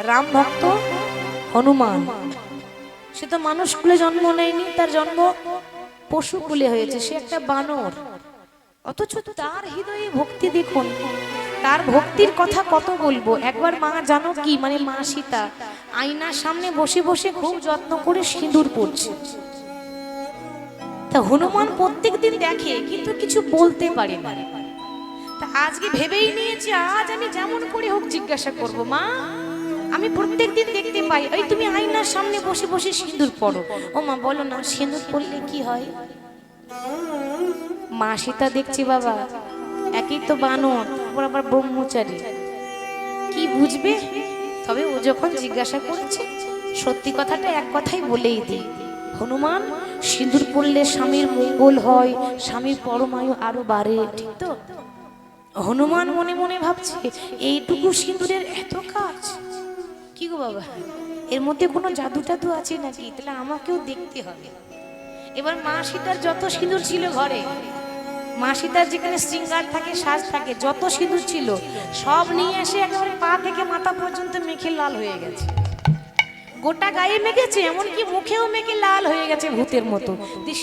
রাম ভক্ত হনুমান, সে তো মানুষ কুলে জন্ম নেয়নি, তার জন্ম পশু কুলে হয়েছে, সে একটা বানর। অথচ তার হৃদয়ে ভক্তি দেখুন, তার ভক্তির কথা কত বলবো। একবার মা জানো কি, মানে মা সীতা আয়নার সামনে বসে বসে খুব যত্ন করে সিঁদুর পড়ছে। তা হনুমান প্রত্যেক দিন দেখে কিন্তু কিছু বলতে পারে না। তা আজকে ভেবেই নিয়েছে আজ আমি যেমন করে হোক জিজ্ঞাসা করব, মা আমি প্রত্যেক দিন দেখতে পাই এই তুমি আয়নার সামনে বসে বসে সিঁদুর পড়ো, ও মা বলো না সিঁদুর পড়লে কি হয়? মা সীতা দেখছি বাবা একই তো বানর, তারপর আবার ব্রহ্মচারী, কি বুঝবে? তবে ও যখন জিজ্ঞাসা করেছে সত্যি কথাটা এক কথাই বলেই দিই, হনুমান সিঁদুর পড়লে স্বামীর মঙ্গল হয়, স্বামীর পরমায়ু আরো বাড়ে, ঠিক তো? হনুমান মনে মনে ভাবছে এইটুকু সিঁদুরের এত কাজ, কি গো বাবা এর মধ্যে কোনো জাদু টাদু আছে নাকি? তাহলে আমাকেও দেখতে হবে। এবার মা সীতার যত সিঁদুর ছিল ঘরে, মা সীতার যেখানে শৃঙ্গার থাকে সাজ থাকে, যত সিঁদুর ছিল সব নিয়ে এসে একেবারে পা থেকে মাথা পর্যন্ত মেখে লাল হয়ে গেছে, গোটা গায়ে মেখেছে, এমনকি মুখেও মেখে লাল হয়ে গেছে ভূতের মতো।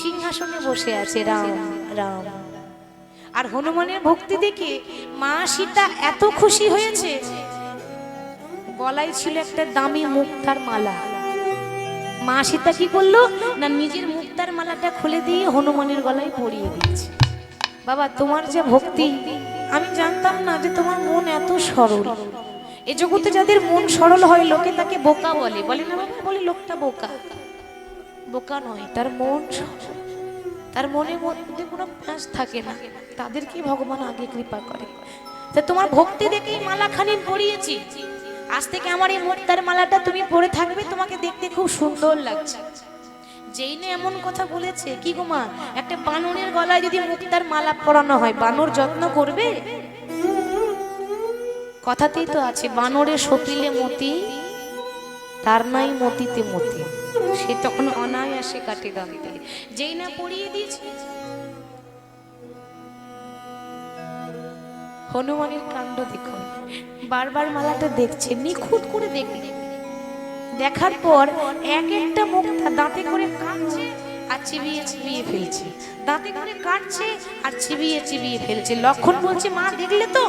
সিংহাসনে বসে আছে রাম রাম। আর হনুমানের ভক্তি দেখে মা সীতা এত খুশি হয়েছে, গলায় ছিল একটা দামি মুক্তার মালা। মা সীতা কি করলো না, নিজের মুক্তার মালাটা খুলে দিয়ে হনুমানের গলায় পরিয়ে দিয়েছে। বাবা তোমার যে ভক্তি, আমি জানতাম না যে তোমার মন এত সরল। এ জগতে যাদের মন সরল হয় লোকে তাকে বোকা বলে, বলে না বাবা? বলে লোকটা বোকা। বোকা নয়, তার মন সরল, তার মনের মধ্যে কোনো প্যাঁচ থাকে না, তাদেরকে ভগবান আগে কৃপা করে। তা তোমার ভক্তি দেখেই মালাখানি পরিয়েছি, আজ থেকে আমার এই মুক্তার মালাটা তুমি পরে থাকবে, তোমাকে দেখতে খুব সুন্দর লাগছে। যেই না এমন কথা বলেছে, কি গো মা, একটা বানরের গলায় যদি মুক্তার মালা পরানো হয় বানর যত্ন করবে? কথাতেই তো আছে বানরের সপিলে মতি, তার নাই মতিতে মতি, সে তখন অনায়াসে কাটে দাঁড়িয়ে। যেই না পরিয়ে দিয়েছে, হনুমানের কাণ্ড দেখুন, বারবার মালাটা দেখছে, নিখুঁত করে দেখলে, দেখার পর এক একটা মুক্তা দাঁতে করে কাটছে আর চিবিয়ে চিবিয়ে ফেলছে, দাঁতে করে কাটছে আর চিবিয়ে চিবিয়ে ফেলছে। লক্ষণ বলছে মা দেখলে তো,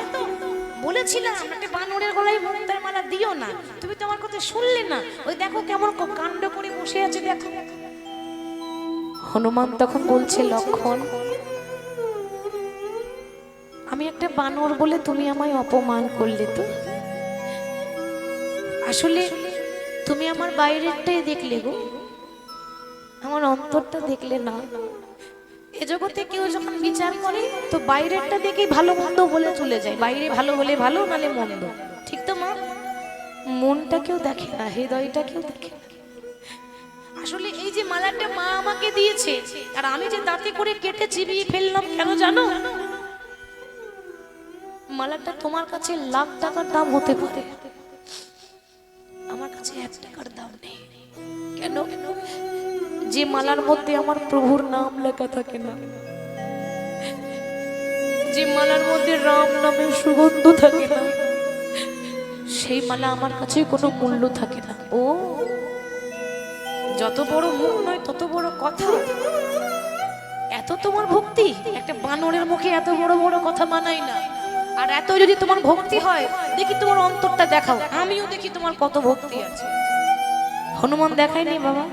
বলেছিলাম একটা বানরের গলায় মুক্তার মালা দিও না, তুমি তো আমার কথা শুনলে না, ওই দেখো কেমন কাণ্ড করে বসে আছে দেখো। হনুমান তখন বলছে লক্ষণ আমি একটা বানর বলে তুমি আমায় অপমান করলে তো, আসলে তুমি আমার বাইরেরটাই দেখলে গো, আমার অন্তরটা দেখলে না। এ জগতে কেউ যখন বিচার করে তো বাইরেরটা দেখেই ভালো মন্দ বলে চলে যায়, বাইরে ভালো হলে ভালো নালে মন্দ, ঠিক তো মা? মনটা কেউ দেখে না, হৃদয়টা কেউ দেখে না। আসলে এই যে মালাটা মা আমাকে দিয়েছে আর আমি যে দাঁতে করে কেটে চিবিয়ে ফেললাম, কেন জানো? মালাটা তোমার কাছে লাখ টাকার দাম হতে পারে, আমার কাছে 1 টাকার দাম নেই। কেন? যে মালার মধ্যে আমার প্রভুর নাম লেখা থাকে না, যে মালার মধ্যে রাম নামের সুগন্ধ থাকে না, সেই মালা আমার কাছে কোনো মূল্য থাকে না। ও যত বড় মুখ নয় তত বড় কথা, এত তোমার ভক্তি, একটা বানরের মুখে এত বড় বড় কথা মানায় না। আর এত যদি তোমার ভক্তি হয়, দেখি তোমার অন্তরটা দেখাও, আমিও দেখি তোমার কত ভক্তি আছে। হনুমান দেখায়নি বাবা,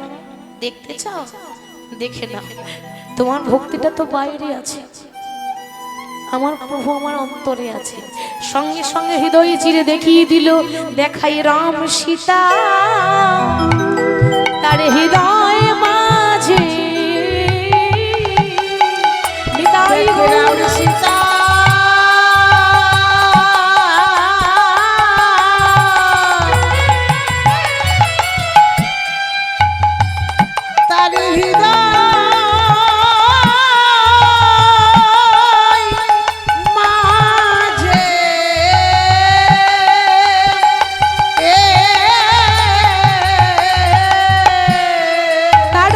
দেখতে চাও? দেখে না, তোমার ভক্তিটা তো বাইরে আছে, আমার প্রভু আমার অন্তরে আছে। সঙ্গে সঙ্গে হৃদয়ে চিরে দেখিয়ে দিল, দেখাই রাম সীতা তার হৃদয় মাঝে, হৃদয় রাম সীতা তার হৃদয় তার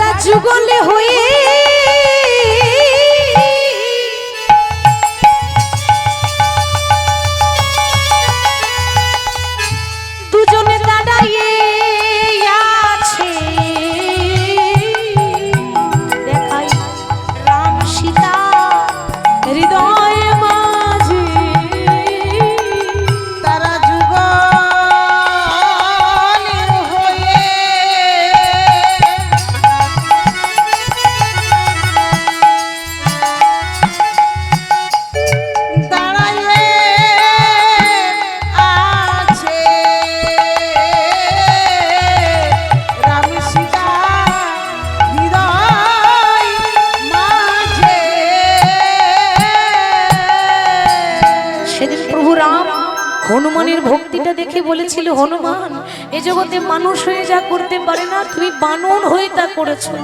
হনুমানের ভক্তিটা দেখে বলেছিল, হনুমান এ জগতে মানুষ হয়ে যা করতে পারে না, তুমি বানর হয়ে তা করেছো।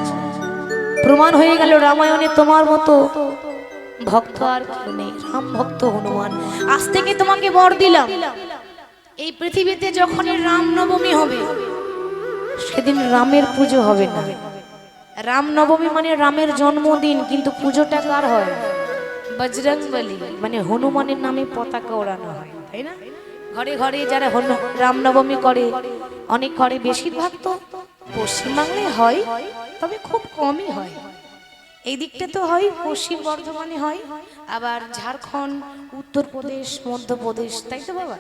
প্রমাণ হয়ে গেল রামায়ণে তোমার মতো ভক্ত আর কেউ নেই, রাম ভক্ত হনুমান। আজ থেকে তোমাকে বর দিলাম, এই পৃথিবীতে যখন রাম নবমী হবে সেদিন রামের পুজো হবে না। রাম নবমী মানে রামের জন্মদিন, কিন্তু পুজোটা কার হয়? বজরংবলী মানে হনুমানের নামে পতাকা ওড়ানো হয়, তাই না? ঘরে ঘরে যারা রাম নবমী করে, অনেক ঘরে, বেশিরভাগ তো পশ্চিমবাংলায় হয়, তবে খুব কমই হয়। এই দিকটা তো হয়, পশ্চিম বর্ধমানে হয়, আবার ঝাড়খণ্ড, উত্তরপ্রদেশ, মধ্যপ্রদেশ, তাই তো বাবা?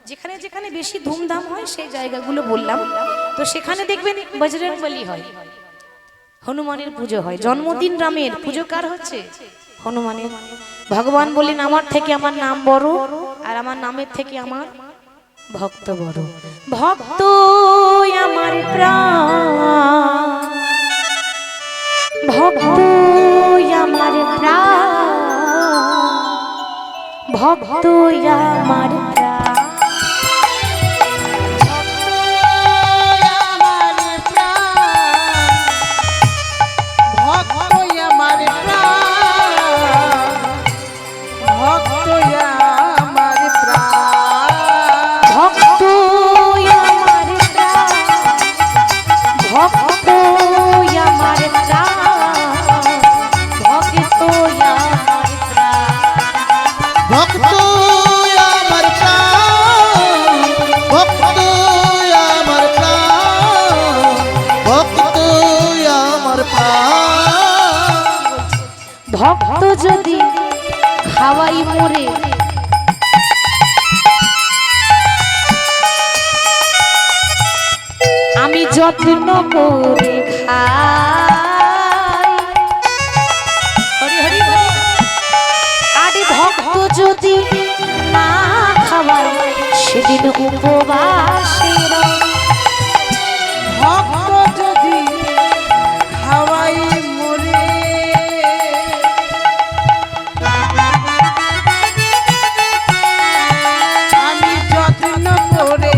যেখানে যেখানে বেশি ধুমধাম হয় সেই জায়গাগুলো বললাম। তো সেখানে দেখবেন বজরংবলী হয়, হনুমানের পুজো হয়। জন্মদিন রামের, পুজো কার হচ্ছে? হনুমানের। ভগবান বললেন, আমার থেকে আমার নাম বড়, আর আমার নামের থেকে আমার ভক্ত বড়। ভক্ত আমার প্রাণ, ভক্ত আমার প্রাণ, ভক্ত আমার প্রাণ, ভক্ত যদি খাওয়াই মরে, আমি যত্ন করে খাই। হরি হরি হরি। আরে ভক্ত যদি না খাওয়াই সেদিন উপবাসের, ভক্ত যদি খাওয়াই মরে, আমি যত্ন করে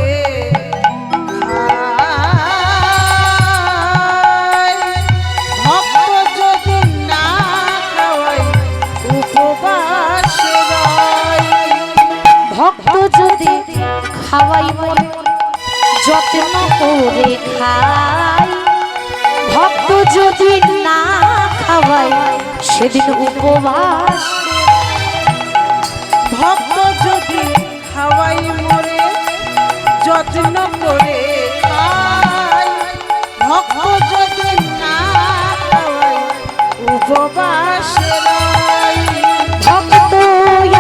খাই। ভক্ত যদি না খাওয়াই উপবাসে রই। ভক্ত যদি খাওয়াই মরে, যত্ন করে খাই। ভক্ত যদি না খাওয়াই সেদিন উপবাস। ভক্ত যদি খাওয়াই মরে, যত্ন করে খাই। ভক্ত যদি না খাওয়াই উপবাস রই। ভক্ত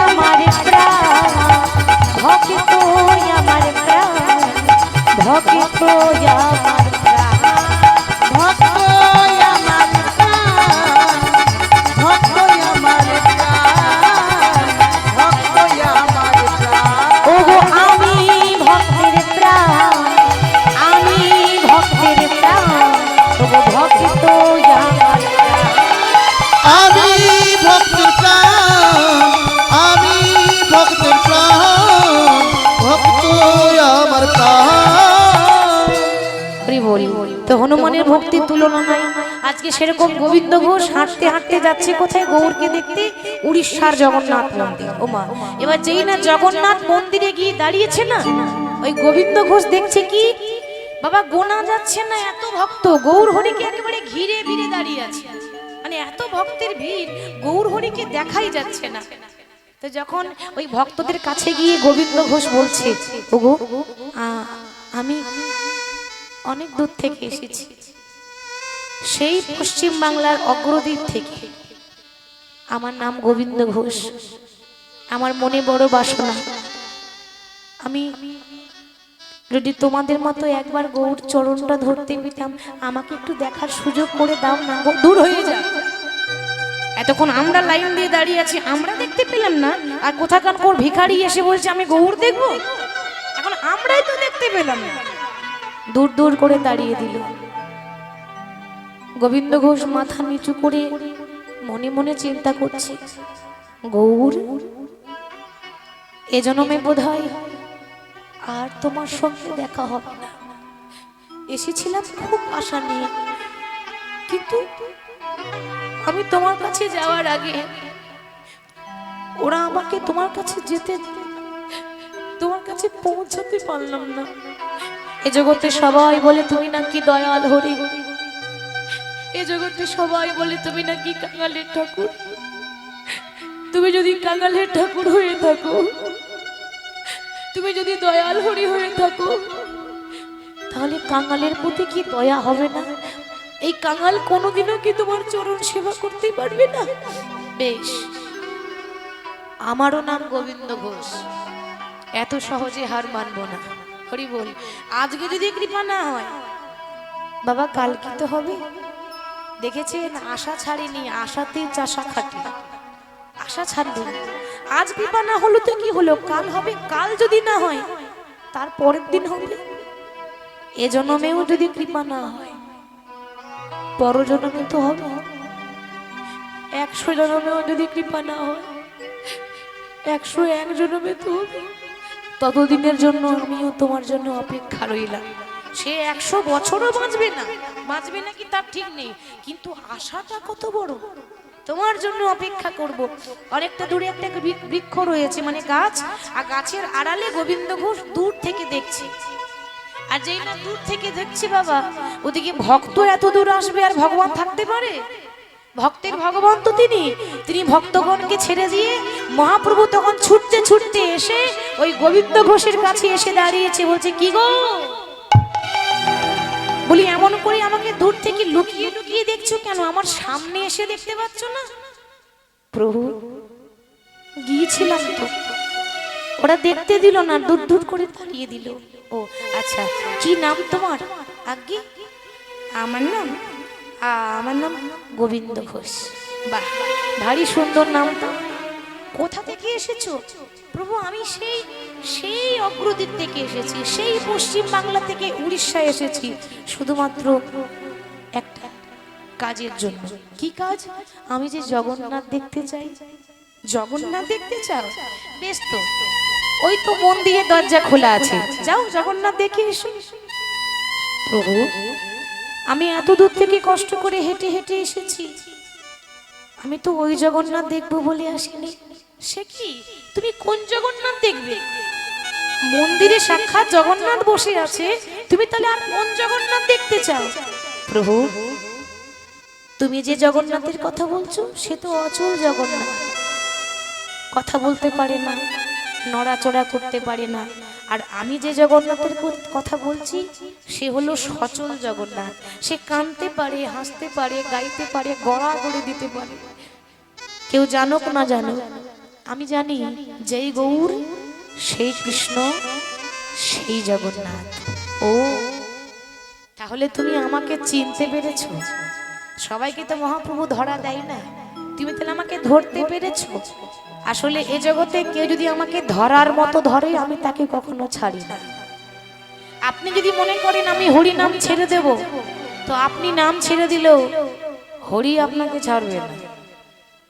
আমার প্রাণ, ভক্ত আমার প্রাণ, ভক্ত আমার প্রাণ, ভক্ত আমার প্রাণ, ভক্ত আমার প্রাণ, ভক্ত আমার প্রাণ। ওগো আমি ভক্তের প্রাণ, আমি ভক্তের প্রাণ, ওগো ভক্ত আমার প্রাণ, আমি ভক্তের প্রাণ, আমি ভক্তের প্রাণ, ভক্ত আমার প্রাণ। হরি বলি। তো হনুমানের ভক্তির তুলনা নাই। আজকে সেরকম গোবিন্দ ঘোষ হাঁটতে হাঁটতে যাচ্ছে কোথায়? গৌরকে দেখতে, উড়িষ্যার জগন্নাথ মন্দির। ওমা, এবার যেই না জগন্নাথ মন্দিরে গিয়ে দাঁড়িয়েছে না, ওই গোবিন্দ ঘোষ দেখছে কি বাবা, গোনা যাচ্ছে না এত ভক্ত গৌর হরিকে একেবারে ঘিরে ঘিরে দাঁড়িয়ে আছে। মানে এত ভক্তের ভিড়, গৌর হরিকে দেখাই যাচ্ছে না। তো যখন ওই ভক্তদের কাছে গিয়ে গোবিন্দ ঘোষ বলছে, ওগো আমি অনেক দূর থেকে এসেছি, সেই পশ্চিম বাংলার অগ্রদ্বীপ থেকে। আমার নাম গোবিন্দ ঘোষ, আমার মনে বড় বাসনা, আমি যদি তোমাদের মতো একবার গৌর চরণটা ধরতে পেতাম, আমাকে একটু দেখার সুযোগ করে দাও না। দূর হয়ে যা, এতক্ষণ আমরা লাইন দিয়ে দাঁড়িয়ে আছি, আমরা দেখতে পেলাম না, আর কোথাকার কোন ভিখারি এসে বলছে আমি গৌর দেখবো, এখন আমরাই তো দেখতে পেলাম না। দূর দূর করে দাঁড়িয়ে দিল। গোবিন্দ ঘোষ মাথা নিচু করে মনে মনে চিন্তা করছে, গৌর এ জন্মে বোধহয় আর তোমার সঙ্গে দেখা হবে না। এসেছিলাম খুব আশা নিয়ে, কিন্তু আমি তোমার কাছে যাওয়ার আগে ওরা আমাকে তোমার কাছে যেতে, তোমার কাছে পৌঁছাতে পারলাম না। এ জগতে সবাই বলে তুমি নাকি দয়াল হরি, এ জগতে সবাই বলে তুমি নাকি কাঙালের ঠাকুর। তুমি যদি কাঙালের ঠাকুর হয়ে থাকো, তুমি যদি দয়াল হরি হয়ে থাকো, তাহলে কাঙালের প্রতি কি দয়া হবে না? এই কাঙাল কোনোদিনও কি তোমার চরণ সেবা করতে পারবে না? বেশ, আমারও নাম গোবিন্দ ঘোষ, এত সহজে হার মানব না। হরি বল। আজকে যদি কৃপা না হয় বাবা, কালকে তো হবে। দেখেছেন, আশা ছাড়িনি, আশাতেই চাষা খাটি, আশা ছাড়ব। আজ কৃপা না হলো তো কি হলো, কাল হবে। কাল যদি না হয় তার পরের দিন হবে। এ জন্মেও যদি কৃপা না হয় পরজন্মে তো হবে। 100 জন্মেও যদি কৃপা না হয় 101 জন্মে তো হবে। ততদিনের জন্য আমিও তোমার জন্য অপেক্ষা রইলাম। সে 100 বছরও বাঁচবে না, বাঁচবে নাকি তার ঠিক নেই, কিন্তু আশাটা কত বড়। তোমার জন্য অপেক্ষা করব। অনেকটা দূরে একটা বৃক্ষ রয়েছে, মানে গাছ, আর গাছের আড়ালে গোবিন্দ ঘোষ দূর থেকে দেখছি। আর যেই না দূর থেকে দেখছি বাবা, ওদিকে ভক্ত এত দূর আসবে আর ভগবান থাকতে পারে? ভক্তের ভগবান তো তিনি ভক্তগণকে ছেড়ে দিয়ে মহাপ্রভু তখন ছুটতে ছুটতে এসে ওই গোবিন্দ ঘোষের কাছে এসে দাঁড়িয়েছে। বলছে, কি গো, বলি এমন করে আমাকে দূর থেকে লুকিয়ে লুকিয়ে দেখছো কেন? আমার সামনে এসে দেখতে পাচ্ছ না? প্রভু, গিয়েছিলাম তো, ওরা দেখতে দিল না, দূর দূর করে তাড়িয়ে দিল। ও আচ্ছা, কি নাম তোমার? আজ্ঞে, আমার নাম গোবিন্দ ঘোষ। বাহ, ভারী সুন্দর নাম তো। কোথা থেকে এসেছো? প্রভু, আমি সেই অগ্রদ্বীপ থেকে এসেছি, সেই পশ্চিম বাংলা থেকে উড়িষ্যায় এসেছি, শুধুমাত্র একটা কাজের জন্য। কি কাজ? আমি যে জগন্নাথ দেখতে চাই। জগন্নাথ দেখতে চাও? বেশ, তো ওই তো মন্দিরের দরজা খোলা আছে, যাও জগন্নাথ দেখে এসো। প্রভু, আমি এত দূর থেকে কষ্ট করে হেঁটে হেঁটে এসেছি, আমি তো ওই জগন্নাথ দেখবো বলে আসিনি। সে কি, তুমি কোন জগন্নাথ দেখবে? মন্দিরে সাক্ষাৎ জগন্নাথ বসে আছে, তুমি তাহলে আর কোন জগন্নাথ দেখতে চাও? প্রভু, তুমি যে জগন্নাথের কথা বলছো সে তো অচল জগন্নাথ, কথা বলতে পারে না, নড়াচড়া করতে পারে না। আর আমি যে জগন্নাথের কথা বলছি সে হলো সচল জগন্নাথ। সে কাঁদতে পারে, হাসতে পারে, গাইতে পারে, গড়া গড়ে দিতে পারে। কেউ জানুক না জানুক, আমি জানি যেই গৌর সেই কৃষ্ণ, সেই জগন্নাথ। ও, তাহলে তুমি আমাকে চিনতে পেরেছো? সবাইকে তো মহাপ্রভু ধরা দেয় না, তুমি তাহলে আমাকে ধরতে পেরেছো? আসলে এ জগতে কেউ যদি আমাকে ধরার মতো ধরে, আমি তাকে কখনো ছাড়ি না। আপনি যদি মনে করেন আমি হরি নাম ছেড়ে দেব, তো আপনি নাম ছেড়ে দিলেও হরি আপনাকে ছাড়বে না।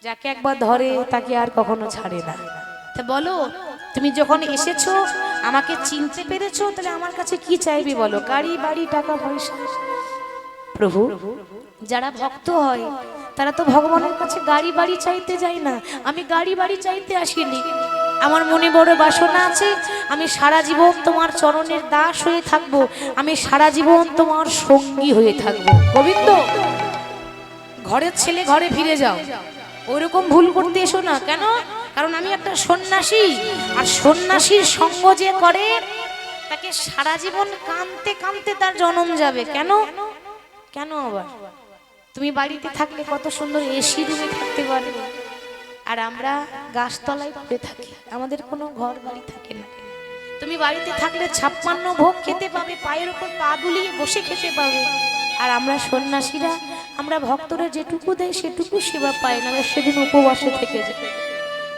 যাকে একবার ধরে তাকে আর কখনো ছাড়ে না। তা বলো, তুমি যখন এসেছো আমাকে চিনতে পেরেছো, তাহলে আমার কাছে কি চাইবে বলো? গাড়ি বাড়ি টাকা পয়সা? প্রভু, যারা ভক্ত হয় তারা তো ভগবানের কাছে গাড়ি বাড়ি চাইতে যায় না। আমি গাড়ি বাড়ি চাইতে আসিনি, আমার মনে বড় বাসনা আছে, আমি সারা জীবন তোমার চরণের দাস হয়ে থাকবো, আমি সারা জীবন তোমার সঙ্গী হয়ে থাকবো। গোবিন্দ, ঘরের ছেলে ঘরে ফিরে যাও, ওইরকম ভুল করতে এসো না। কেন? কারণ আমি একটা সন্ন্যাসী, আর সন্ন্যাসীর সঙ্গ যে করে তাকে সারা জীবন কাঁদতে কাঁদতে তার জন্ম যাবে। কেন? কেন আবার? তুমি বাড়িতে থাকলে কত সুন্দর এসি রুমে থাকতে পারবে, আর আমরা গাছতলায় পড়ে থাকি, আমাদের কোনো ঘর বাড়ি থাকে না। তুমি বাড়িতে থাকলে 56 ভোগ খেতে পাবে, পায়ের উপর পা দুলিয়ে বসে খেতে পাবে। আর আমরা সন্ন্যাসীরা, আমরা ভক্তরা যেটুকু দেয় সেটুকু সেবা পাই না, সেদিন উপবাসে থেকে যায়।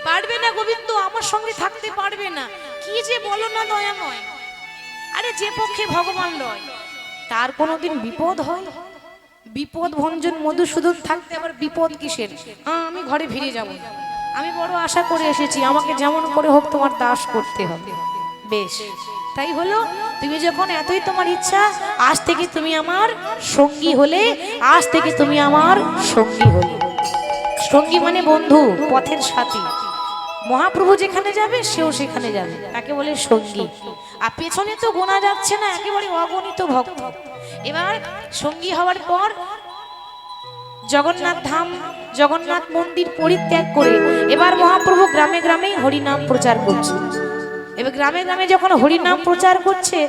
পারবে না গোবিন্দ, আমার সঙ্গে থাকতে পারবে না। কি যে বলো না দয়াময়। আরে যে পক্ষে ভগবান রয় তার কোনোদিন বিপদ হয়? বিপদ ভঞ্জন মধুসূদন থাকতে আবার বিপদ কিসের? আমি ঘরে ফিরে যাব, আমি বড় আশা করে এসেছি, আমাকে যেমন করে হোক তোমার দাস করতে হবে। বেশ, তাই হলো, তুমি যখন এতই তোমার ইচ্ছা, আজ থেকে তুমি আমার সঙ্গী হলে, আজ থেকে তুমি আমার সঙ্গী হলে। সঙ্গী মানে বন্ধু, পথের সাথী। মহাপ্রভু যেখানে যাবে সেও সেখানে যাবে, তাকে বলে সঙ্গী। আর পেছনে তো গোনা যাচ্ছে না, একেবারে অগণিত ভক্ত। এবার সঙ্গী হওয়ার পর জগন্নাথ ধাম, জগন্নাথ মন্দির পরিত্যাগ করে এবার মহাপ্রভু গ্রামে গ্রামেই হরিনাম প্রচার করছে। এবার গ্রামে গ্রামে যখন হরিনাম প্রচার করছে,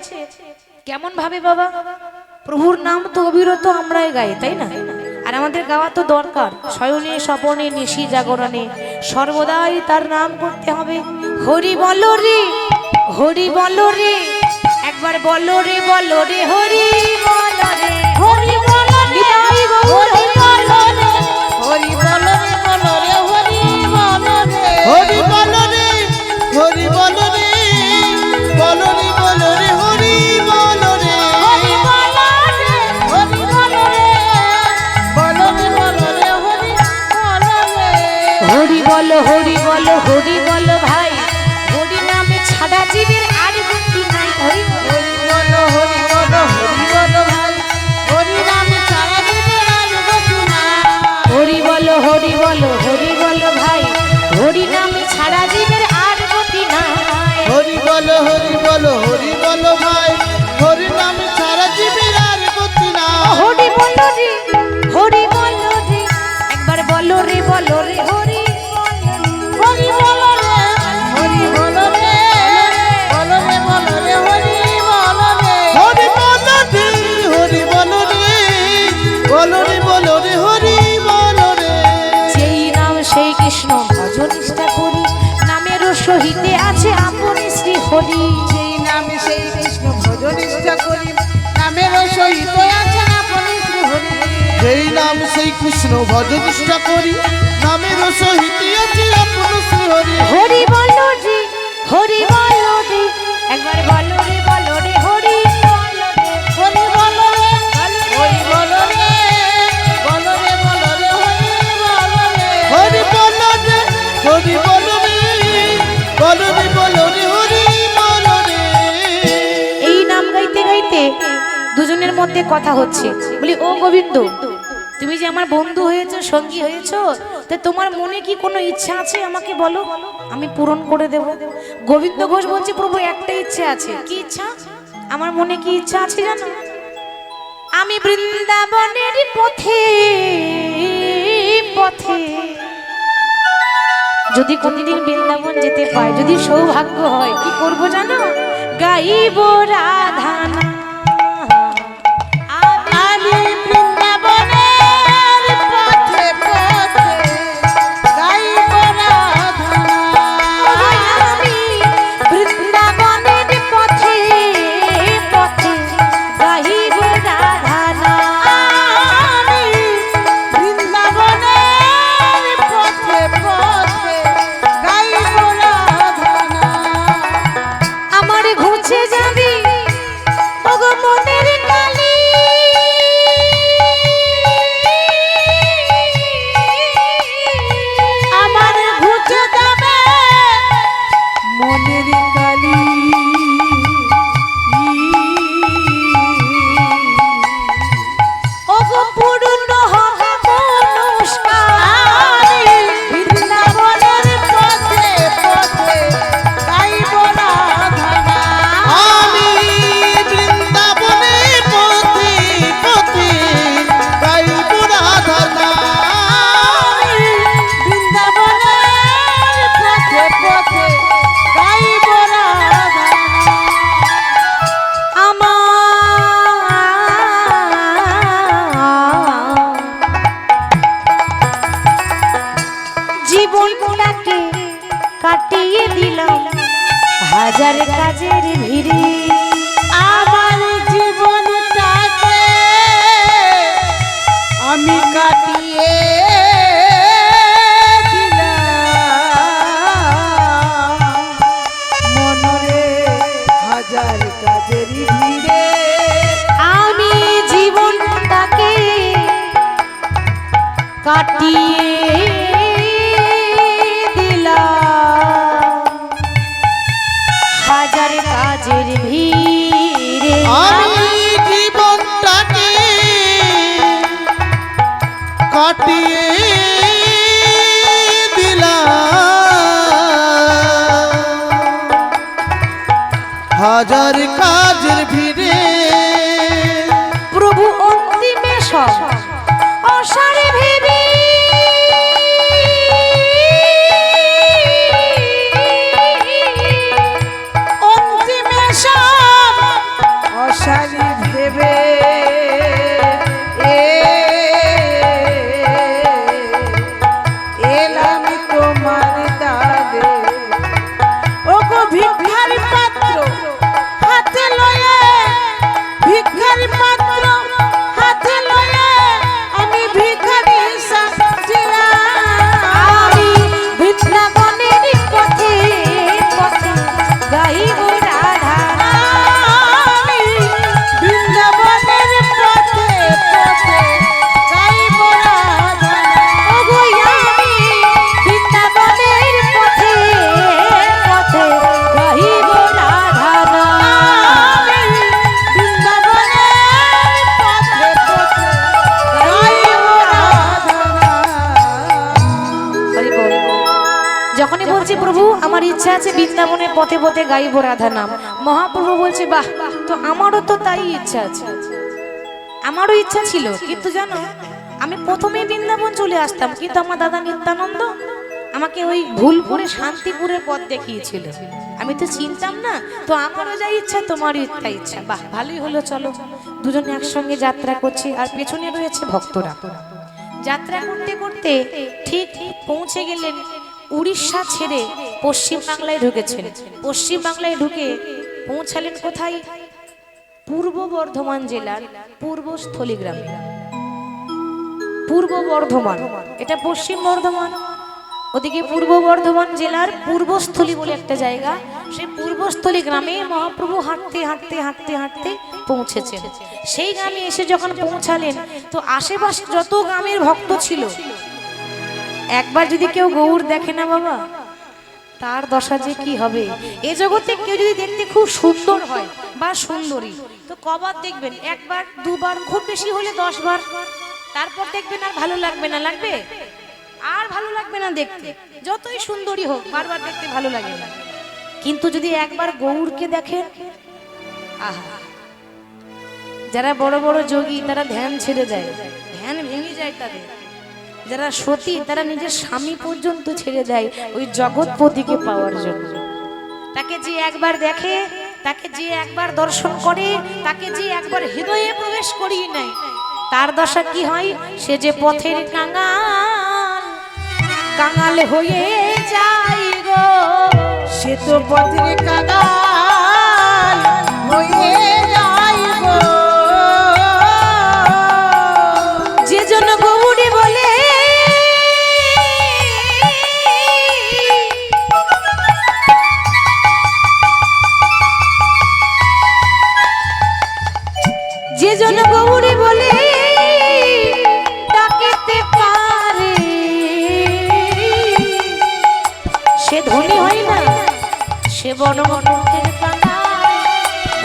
কেমন ভাবে বাবা, প্রভুর নাম তো অবিরত আমরাই গাই, তাই না? আর আমাদের গাওয়া তো দরকার, শয়নে স্বপনে নিশি জাগরণে সর্বদাই তার নাম করতে হবে। হরি বলো রে, হরি বলো রে, একবার বলো রে, বলো রে, হরি বলো রে, হরি বলো রে, হরি বলো রে, হরি বলো রে, বলো রে, হরি বলো রে, হরি বলো রে, হরি বলো রে, বলো রে, বলো রে, হরি বলো রে, হরি বলো রে, হরি বলো রে, বলো রে, বলো রে, হরি বলো রে। হরি বলো, হরি বলো, হরি বলো ভাই, হরি নামে ছাড়া জীবের আর গতি নাই। হরি বলো, হরি বলো, হরি বলো ভাই, হরি নামে ছাড়া জীবের আর গতি নাই। হরি বলো, হরি বলো, হরি বলো ভাই, হরি নামে ছাড়া জীবের আর গতি নাই। হরি বলো, হরি বলো, হরি বলো ভাই, হরি নাম ছাড়া জীবের আর গতি না। হরি বলো রে, হরি বলো রে, একবার বলো রে, বলো রে, হরি হরি বলো রে, হরি বলো রে, বলো রে, বলো রে, হরি বলো রে। হরি বলো রে, হরি বলো রে, বলো রে, বলো রে, হরি বলো রে। যেই নাম সেই কৃষ্ণ ভজ নিষ্ঠা করি, নামের সহিতে আছে আপন শ্রী হরি। সেই নামে সেই কৃষ্ণ ভজ নিষ্ঠা করি, নামের সহিত আছে আপন শ্রী হরি। যেই নাম সেই কৃষ্ণ ভজ নিষ্ঠা করি, নামের সহিত আছে আপন শ্রী হরি। হরি বলো রে, হরি বলো রে, একবার বলো রে, বলো রে, হরি বলো রে, হরি বলো রে, হরি বলো রে, বলো রে, বলো রে, হরি বলো রে। হরি বলো রে, হরি বলো রে, বলো রে, বলো রে, হরি বলো রে। এই নাম গাইতে গাইতে দুজনের মধ্যে কথা হচ্ছে, বলি ও গোবিন্দ, তুমি যে আমার বন্ধু হয়েছো, সঙ্গী হয়েছো, তা তোমার মনে কি কোনো ইচ্ছা আছে আমাকে বলো, আমি পূরণ করে দেব। গোবিন্দ ঘোষ বলছে, প্রভু একটা ইচ্ছে আছে। কি ইচ্ছা? আমার মনে কি ইচ্ছা আছে জানো? আমি বৃন্দাবনের পথে পথে যদি কোনদিন বৃন্দাবন যেতে পাই, যদি সৌভাগ্য হয়, কি করব জানো? গাইব রাধা নাম। আমি বৃন্দাবনের পথে পথে গাইব রাধা নাম। আমি বৃন্দাবনের পথে পথে গাইব রাধা নাম। আমি বৃন্দাবনের পথে পথে গাইব রাধা নাম। আমার ঘুচে যাবি ওগো মনের কালি, আমার ঘুচে যাবে মনের কালি। ওগো পূর্ণ হবে মনস্কার। বৃন্দাবনের পথে পথে গাইব রাধা নাম। আমি বৃন্দাবনের পথে পথে গাইব রাধা নাম। বৃন্দাবনের পথে পথে গাইব রাধা নাম। আমার জীবনটাকে কাটিয়ে দিলাম হাজার কাজের ভিড়ে। আমার জীবনটাকে আমি কাটিয়ে দিলাম মনরে হাজার কাজের ভিড়ে। আমি জীবনটাকে কাটিয়ে দিলাম হাজার কাজের ভিড়ে। কাটিয়ে দিলাম হাজার কাজের ভিড়ে প্রভু অন্তিমে সব অসারে ভেবে অন্তিমে সব অসারি ভেবে এলাম তোমার দ্বারে। ওগো ভিক্ষার পাত্র হাতে লয়ে, ভিক্ষার পাত্র হাতে লয়ে আমি ভিখারি সাজিলাম। আমি বৃন্দাবনের পথে পথে গাইব রাধা আমি বৃন্দাবনের পথে পথে গাইব রাধা। ওগো আমি বৃন্দাবনের পথে পথে গাইব রাধা আমি বৃন্দাবনের পথে পথে গাইব রাধা। হরি বল। যখনই বলছি প্রভু আমার ইচ্ছা আছে বৃন্দাবনের পথে পথে গাইব রাধা নাম, মহাপ্রভু বলছে বাহ, তো আমারও তো তাই ইচ্ছা আছে, আমারও ইচ্ছা ছিল, কিন্তু জানো আমি প্রথমেই বৃন্দাবন চলে আসতাম, কিন্তু আমার দাদা নিত্যানন্দ আমাকে ওই ভুলপুরে শান্তিপুরের পথ দেখিয়েছিল, আমি তো চিনতাম না, তো আমারও যা ইচ্ছা তোমারও তাই ইচ্ছা। বাহ, ভালোই হলো, চলো দুজনে একসঙ্গে যাত্রা করছি, আর পেছনে রয়েছে ভক্তরা। যাত্রা করতে করতে ঠিক পৌঁছে গেলেন উড়িষ্যা ছেড়ে পশ্চিম বাংলায় ঢুকেছেন। পশ্চিম বাংলায় ঢুকে পৌঁছালেন কোথায়? পূর্ব বর্ধমান জেলার পূর্বস্থলী গ্রামে। পূর্ব বর্ধমান, এটা পশ্চিম বর্ধমান, ওদিকে পূর্ব বর্ধমান জেলার পূর্বস্থলী বলে একটা জায়গা, সেই পূর্বস্থলী গ্রামে মহাপ্রভু হাঁটতে হাঁটতে হাঁটতে হাঁটতে পৌঁছেছেন। সেই গ্রামে এসে যখন পৌঁছালেন, তো আশেপাশে যত গ্রামের ভক্ত ছিল, একবার যদি কেউ গৌর দেখে না বাবা, তার দশা যে কি হবে। এ জগতে কেউ যদি দেখতে খুব সুন্দর হয় বা সুন্দরী, তো কবার দেখবেন? একবার দুবার, খুব বেশি হলে 10 বার, তারপর দেখবেন আর ভালো লাগবে না। লাগবে? আর ভালো লাগবে না দেখতে, যতই সুন্দরী হোক বারবার দেখতে ভালো লাগে না। কিন্তু যদি একবার গৌরকে দেখেন, আহা, যারা বড় বড় যোগী তারা ধ্যান ছেড়ে যায়, ধ্যান ভেঙে যায় তাদের। যারা সতী তারা নিজের স্বামী পর্যন্ত ছেড়ে দেয় ওই জগৎপতিকে পাওয়ার জন্য। তাকে যে একবার দেখে, তাকে যে একবার দর্শন করে, তাকে যে একবার হৃদয়ে প্রবেশ করিয়ে নেয়, তার দশা কি হয়? সে যে পথের কাঙাল, কাঙাল হয়ে যায় গো। সে তো পথের কাঙাল হয়ে যায় গো। যে জন গৌরী বলে যে জন গৌরী বলে ডাকিতে পারে, সে ধনী হয় না, সে বড় মনের কাঙাল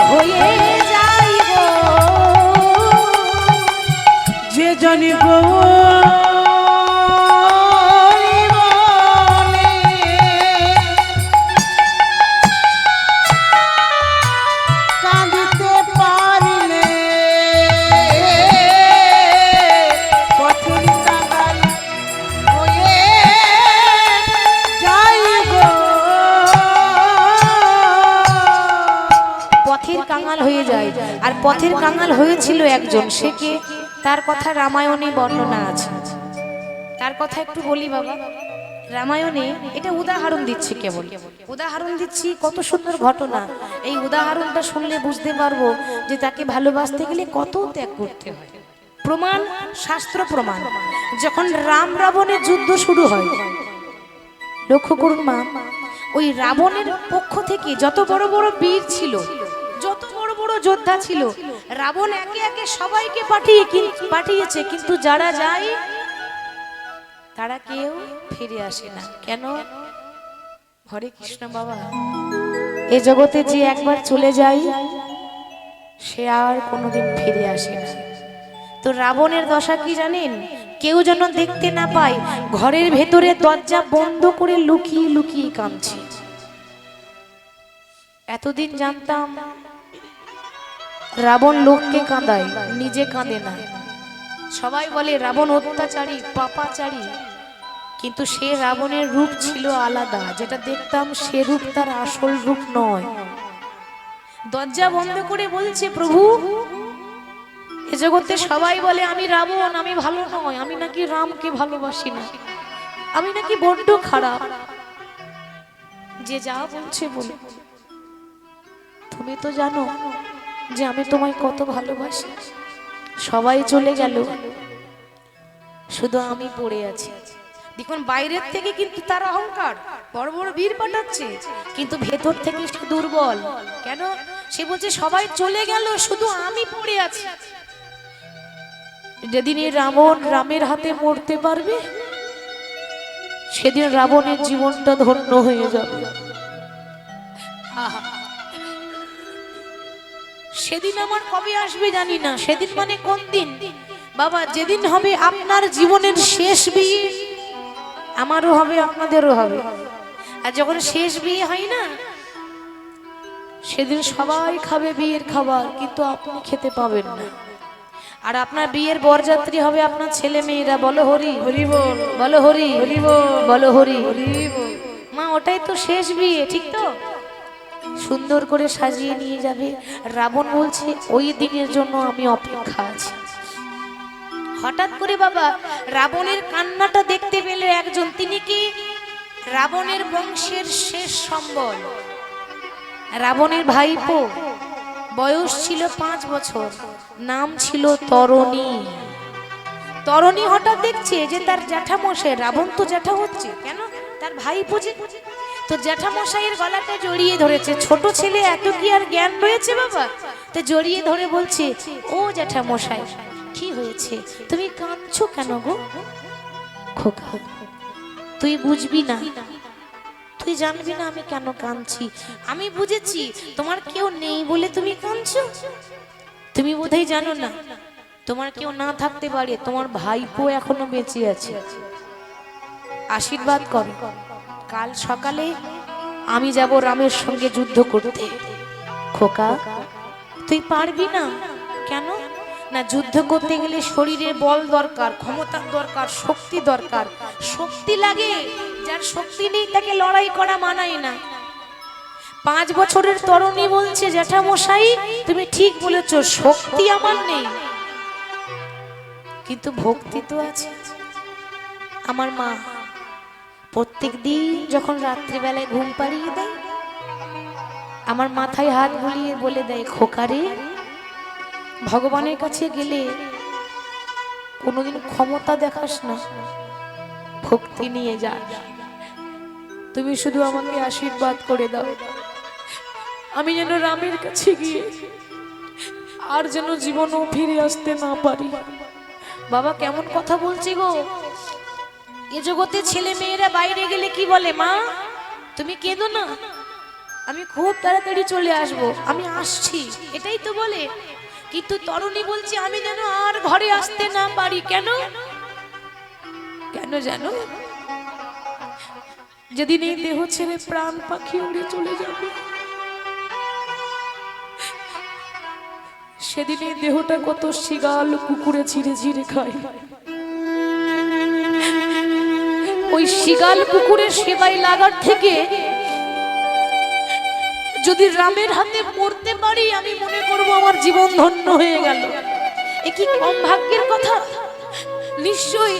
হয়ে যায় গো। যে জনি গৌরী বলে কাঁদিতে পারিলে পথের কাঙাল হয়ে যায় গো। পথের কাঙাল হয়ে যায়। আর পথের কাঙাল হয়েছিল একজন, সে কে? তার কথা রামায়ণে বর্ণনা আছে, তার কথা একটু বলি বাবা। রামায়ণে এটা উদাহরণ দিচ্ছি, কেবল উদাহরণ দিচ্ছি, কত সুন্দর ঘটনা। এই উদাহরণটা শুনলে বুঝতে পারবো যে তাকে ভালোবাসতে গেলে কত ত্যাগ করতে হয়। প্রমাণ, শাস্ত্র প্রমাণ। যখন রাম রাবণের যুদ্ধ শুরু হয়, লক্ষ্য করুন মা, ওই রাবণের পক্ষ থেকে যত বড় বড় বীর ছিল, যত বড় বড় যোদ্ধা ছিল, রাবণ একে একে সবাইকে পাঠিয়েছে, কিন্তু যারা যায় তারা কেউ ফিরে আসে না। কেন? হরে কৃষ্ণ বাবা, এ জগতে যে একবার চলে যায় সে আর কোনোদিন ফিরে আসে না। তো রাবণের দশা কি জানেন? কেউ যেন দেখতে না পায়, ঘরের ভেতরে দরজা বন্ধ করে লুকিয়ে লুকিয়ে কাঁদছে। এতদিন জানতাম রাবণ লোককে কাঁদায়, নিজে কাঁদে না। সবাই বলে রাবণ অত্যাচারী, পাপাচারী, কিন্তু সে রাবণের রূপ ছিল আলাদা। যেটা দেখতাম সে রূপ তার আসল রূপ নয়। দরজা বন্ধ করে বলছে, প্রভু এ জগতে সবাই বলে আমি রাবণ, আমি ভালো নয়, আমি নাকি রামকে ভালোবাসি না, আমি নাকি বড্ড খারাপ। যে যা বলছে বলে, তুমি তো জানো যে আমি তোমায় কত ভালোবাসি। সবাই চলে গেল, শুধু আমি পড়ে আছি। দেখুন বাইরের থেকে কিন্তু তার অহংকার, বড় বড় বীর পাঠাচ্ছে, কিন্তু ভেতর থেকে সে দুর্বল। কেন? সে বলছে সবাই চলে গেল, শুধু আমি পড়ে আছি। যেদিন এই রাবণ রামের হাতে মরতে পারবে, সেদিন রাবণের জীবনটা ধন্য হয়ে যাবে। সেদিন আমার কবে আসবে জানি না। সেদিন মানে কোন দিন বাবা? যেদিন হবে আপনার জীবনের শেষ বিয়ে, আমারও হবে, আপনাদেরও হবে। আর যখন শেষ বিয়ে হয় না, সেদিন সবাই খাবে বিয়ের খাবার, কিন্তু আপনি খেতে পাবেন না। আর আপনার বিয়ের বরযাত্রী হবে আপনার ছেলে মেয়েরা। বলো হরি হরি বল, বলো হরি হরি বল, বলো হরি হরি বল। মা ওটাই তো শেষ বিয়ে, ঠিক তো? সুন্দর করে সাজিয়ে নিয়ে যাবে। রাবণ বলছে ওই দিনের জন্য আমি অপেক্ষা আছি। হঠাৎ করে বাবা রাবণের কান্নাটা দেখতে পেলে একজন, তিনি কি? রাবণের বংশের শেষ সম্বল, রাবণের ভাইপো। বয়স ছিল 5 বছর, নাম ছিল তরণী। তরণী হঠাৎ দেখছে যে তার জ্যাঠামশাই, রাবণ তো জ্যাঠা হচ্ছে, কেন? তার ভাইপো যে, তো জ্যাঠামশাইয়ের গলাটা জড়িয়ে ধরেছে। ছোট ছেলে, এত কি আর জ্ঞান রয়েছে বাবা? তো জড়িয়ে ধরে বলছে, ও জ্যাঠামশাই কি হয়েছে, তুমি কাঁদছো কেন গো? খোকা তুই বুঝবি না, তুই জানবি না আমি কেন কাঁদছি। আমি বুঝেছি, তোমার কেউ নেই বলে তুমি কাঁদছো। তুমি বোধহয় জানো না, তোমার কেউ না থাকতে পারে, তোমার ভাইপো এখনো বেঁচে আছে। আশীর্বাদ করো, কাল সকালে আমি যাব রামের সঙ্গে যুদ্ধ করতে। খোকা তুই পারবি না। কেন? না, যুদ্ধ করতে গেলে শরীরের বল দরকার, ক্ষমতার দরকার, শক্তি দরকার। শক্তি লাগে, যার শক্তি নেই তাকে লড়াই করা মানায় না। 5 বছরের তরুণী বলছে, জ্যাঠামশাই তুমি ঠিক বলেছো, শক্তি আমার নেই, কিন্তু ভক্তি তো আছে। আমার মা প্রত্যেক দিন যখন রাত্রিবেলায় ঘুম পাড়িয়ে দেয়, আমার মাথায় হাত বুলিয়ে বলে দেয়, খোকারে ভগবানের কাছে গেলে কোনোদিন ক্ষমতা দেখাস না, ভক্তি নিয়ে যাস। তুমি শুধু আমাকে আশীর্বাদ করে দাও, আমি যেন রামের কাছে গিয়ে আর যেন জীবনও ফিরে আসতে না পারি। বাবা কেমন কথা বলছি গো! এ জগতে ছেলে মেয়েরা বাইরে গেলে কি বলে, মা তুমি কেঁদো না, আমি খুব তাড়াতাড়ি চলে আসব, আমি আসছি, এটাই তো বলে। কিন্তু তরুণী বলছে আমি যেন আর ঘরে আসতে না পারি। কেন? কেন জানো? যেদিন এই দেহ ছেড়ে প্রাণ পাখি উড়ে চলে যাবে, সেদিন এই দেহটা কত শিগাল কুকুরে ছিঁড়ে ছিঁড়ে খায়। ওই শিগাল কুকুরের সেবাই লাগার থেকে যদি রামের হাতে মরতে পারি, আমি মনে করব আমার জীবন ধন্য হয়ে গেল। এ কি কম ভাগ্যের কথা? নিশ্চয়ই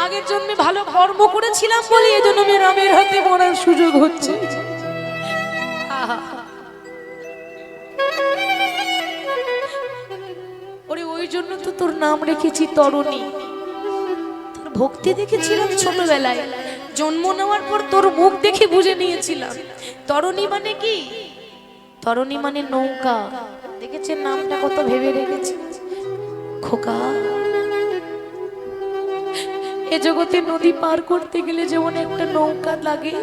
আগের জন্মে ভালো কর্ম করেছিলাম বলে এজন্য আমি রামের হাতে মরার সুযোগ হচ্ছে। ওরে ওই জন্য তো তোর নাম রেখেছি তরুণী। তোর ভক্তি দেখেছিলাম ছোটবেলায়, জন্ম নেওয়ার পর তোর মুখ দেখে বুঝে নিয়েছিলাম তরুণী মানে কি। তরুণী মানে নৌকা। দেখেছেন নামটা কত ভেবে রেখেছে। খোকা এ জগতে নদী পার করতে গেলে যেমন একটা নৌকা লাগে,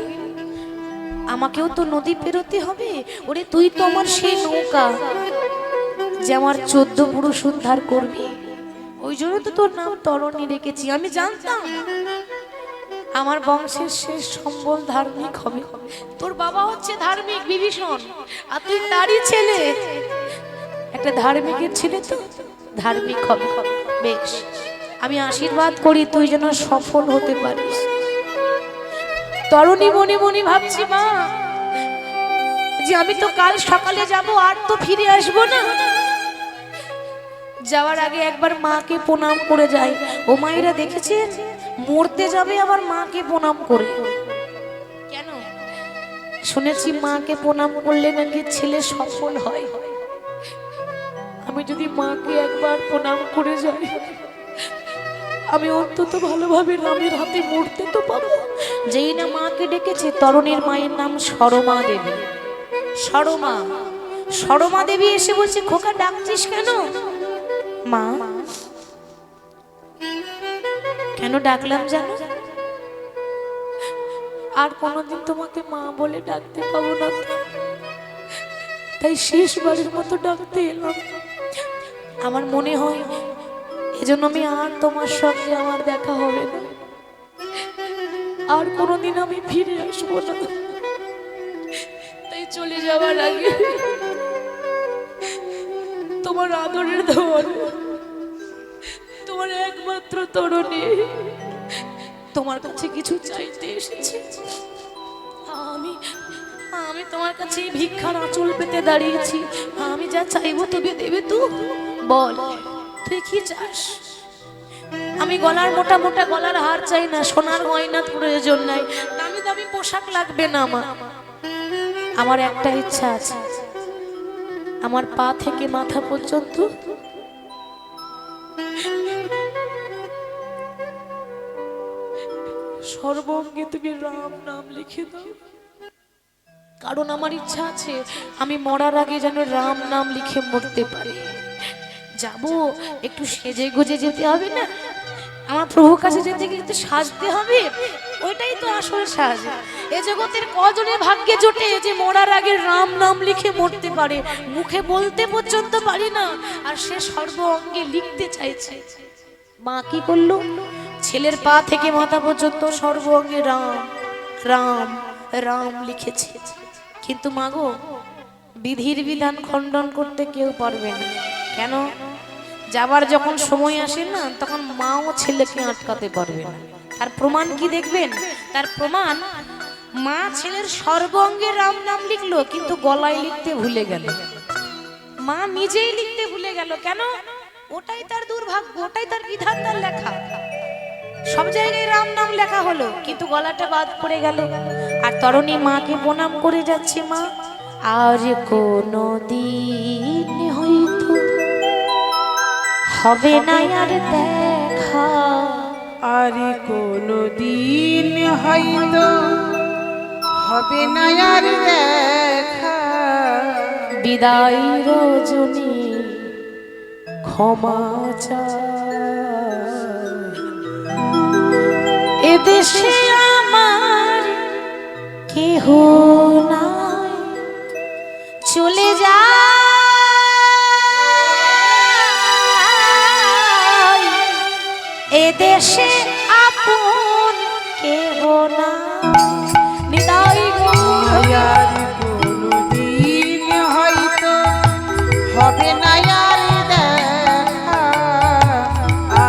আমাকেও তো নদী পেরোতে হবে। ওরে তুই তো আমার সেই নৌকা, যে আমার 14 পুরুষ উদ্ধার করবি। ওই জন্য তো তোর নাম তরণী রেখেছি। আমি জানতাম আমার বংশের শেষ সম্বল ধার্মিক হবে। তোর বাবা হচ্ছে ধার্মিক বিভীষণ, আর তুই তারই ছেলে। একটা ধার্মিকের ছেলে তো ধার্মিক হবে। বেশ, আমি আশীর্বাদ করি তুই যেন সফল হতে পারিস। তরণী মনে মনে ভাবছি মা, যে আমি তো কাল সকালে যাব, আর তো ফিরে আসবো না। যাওয়ার আগে একবার মাকে প্রণাম করে যাই। ও মায়েরা দেখেছেন, মরতে যাবে আবার মাকে প্রণাম করে। কেন? শুনেছি মাকে প্রণাম করলে নাকি ছেলে সফল হয়। আমি যদি মাকে একবার প্রণাম করে যাই, আমি অন্তত ভালোভাবে রামের হাতে মরতে তো পারবো। যেই না মাকে ডেকেছে, তরণীর মায়ের নাম সরমা দেবী। সরমা, সরমা দেবী এসে বলছে, খোকা ডাকছিস কেন? মা, কেন ডাকলাম জানো? আর কোনোদিন তোমাকে মা বলে ডাকতে পাবো না, তাই শেষবারের মতো ডাকতে এলাম। আমার মনে হয় এজন্য আমি আর তোমার সঙ্গে আমার দেখা হবে না, আর কোনোদিন আমি ফিরে আসবো না। তাই চলে যাওয়ার আগে তোমার আদরের ধন, তোমার একমাত্র তরণী তোমার কাছে কিছু চাইতে এসেছে। আমি তোমার কাছে ভিক্ষার আঁচল পেতে দাঁড়িয়েছি। আমি যা চাইবো তোকে দেবে। তুই বল, তুই কি চাস? আমি গলার মোটা মোটা গলার হার চাই না, সোনার গয়না প্রয়োজন নাই, দামি দামি পোশাক লাগবে না। আমার একটা ইচ্ছা আছে, আমার পা থেকে মাথা পর্যন্ত সর্বঙ্গে তুমি রাম নাম লিখে দাও। কারণ আমার ইচ্ছা আছে আমি মরার আগে যেন রাম নাম লিখে মরতে পারি। যাব, একটু সেজে গুজে যেতে হবে না? আমার প্রভুর কাছে যেতে গেলে তো সাজতে হবে, ওইটাই তো আসল সাজ। এ জগতের কজনের ভাগ্যে জোটে যে মরার আগে রাম নাম লিখে মরতে পারে? মুখে বলতে পর্যন্ত পারি না, আর সে সর্ব অঙ্গে লিখতে চাইছে। মা কি করলো? ছেলের পা থেকে মাথা পর্যন্ত সর্ব অঙ্গে রাম রাম রাম লিখেছে। কিন্তু মাগো, বিধির বিধান খণ্ডন করতে কেউ পারবে না। কেন? যাবার যখন সময় আসে না, তখন মাও ছেলেকে আটকাতে পারবে না। তার প্রমাণ কি দেখবেন? তার প্রমাণ, মা ছেলের সর্বাঙ্গে রাম নাম লিখলো, কিন্তু গলায় লিখতে ভুলে গেল। মা নিজেই লিখতে ভুলে গেল। কেন? ওটাই তার দুর্ভাগ্য, ওটাই তার বিধান, তার লেখা। সব জায়গায় রাম নাম লেখা হলো, কিন্তু গলাটা বাদ পড়ে গেল। আর তরণী মাকে প্রণাম করে যাচ্ছে। মা, আর কোনো দিন হয়তো হবে না আর দেখা, আর কোনো দিন হয়তো হবে না আর দেখা। বিদায় রজনী ক্ষমা চাই, এদেশে আমার কেহ নাই, চলে যায় এদেশে আপন কেহ নাই। বিদায় গো, আর কোনো দিন হয়তো হবে না আর দেখা।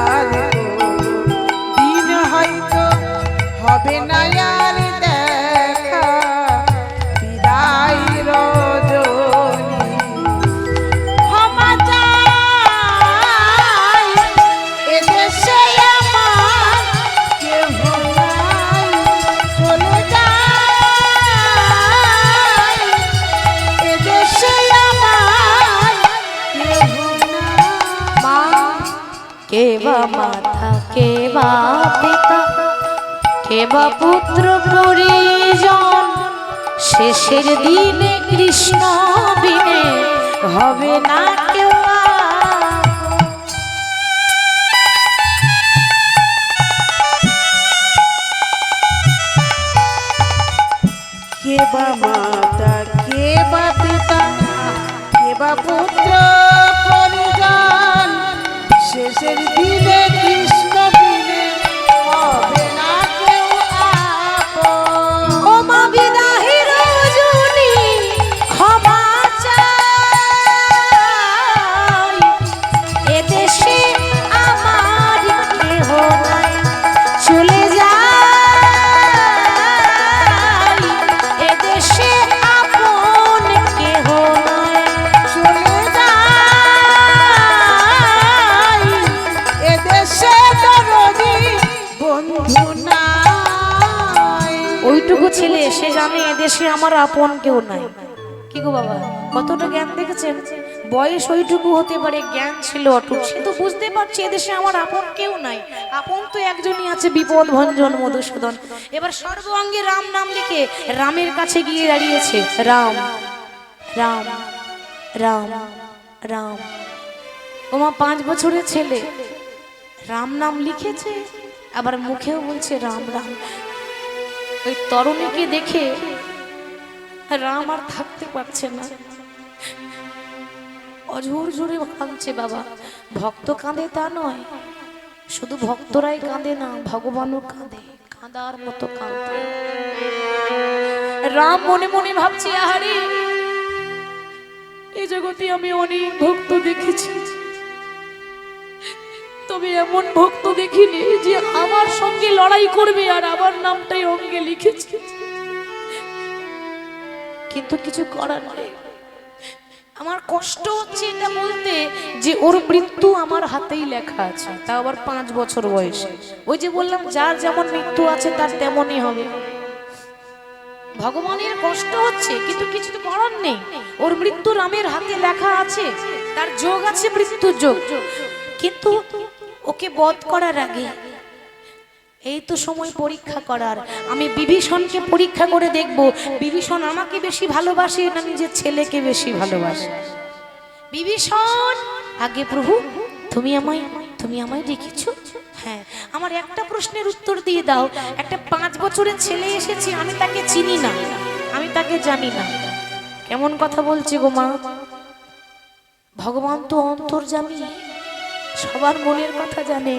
আর কোনো দিন হয়তো হবে না আর দেখা। বিদায় রজনী ক্ষমা চাই, এদেশে আমার কেহ নাই, চলে যায় এদেশে আমার কেহ নাই। মা, কে বা মাতা, কে বা পিতা, কে বা পুত্র পরিজন, শেষের দিনে কৃষ্ণ বিনে হবে না কেউ। কে বা মাতা, কে বা পিতা, কে বা পুত্র পরিজন, শেষের দিন সে জানে এদেশে আমার আপন কেউ নাই। কি গো বাবা, কতটা জ্ঞান দেখেছেন? বয়স ওইটুকু হতে পারে, জ্ঞান ছিল অটুট। সে তো বুঝতে পারছে এদেশে আমার আপন কেউ নাই, আপন তো একজনই আছে, বিপদ ভঞ্জন মধুসূদন। এবার সর্বাঙ্গে রাম নাম লিখে রামের কাছে গিয়ে দাঁড়িয়েছে। রাম রাম রাম রাম। ওমা 5 বছরের ছেলে রাম নাম লিখেছে, আবার মুখেও বলছে রাম রাম। ওই তরুণীকে দেখে রাম আর থাকতে পারছে না, অঝোর জোরে কাঁদছে। বাবা, ভক্ত কাঁদে তা নয়, শুধু ভক্তরাই কাঁদে না, ভগবানও কাঁদে, কাঁদার মতো কাঁদে। রাম মনে মনে ভাবছে, আহারে এই জগতে আমি অনেক ভক্ত দেখেছি, তবে এমন ভক্ত দেখিনি যে আমার সঙ্গে লড়াই করবে আর আমার নামটাই অঙ্গে লিখেছে। কিন্তু কিছু করার নেই, আমার কষ্ট হচ্ছে এটা বলতে যে ওর মৃত্যু আমার হাতেই লেখা আছে, তা আবার 5 বছর বয়সে। ওই যে বললাম, যার যেমন মৃত্যু আছে তার তেমনই হবে। ভগবানের কষ্ট হচ্ছে কিন্তু কিছু তো করার নেই, ওর মৃত্যু রামের হাতে লেখা আছে, তার যোগ আছে, মৃত্যুর যোগ। কিন্তু ওকে বধ করার আগে এই তো সময় পরীক্ষা করার, আমি বিভীষণকে পরীক্ষা করে দেখব বিভীষণ আমাকে বেশি ভালোবাসে না নিজের ছেলেকে বেশি ভালোবাসে। বিভীষণ, আগে প্রভু তুমি আমায় দেখেছো? হ্যাঁ। আমার একটা প্রশ্নের উত্তর দিয়ে দাও, একটা 5 বছরের ছেলে এসেছে, আমি তাকে চিনি না, আমি তাকে জানি না। কেমন কথা বলছে গো মা? ভগবান তো অন্তর্যামী, সবার মনের কথা জানে।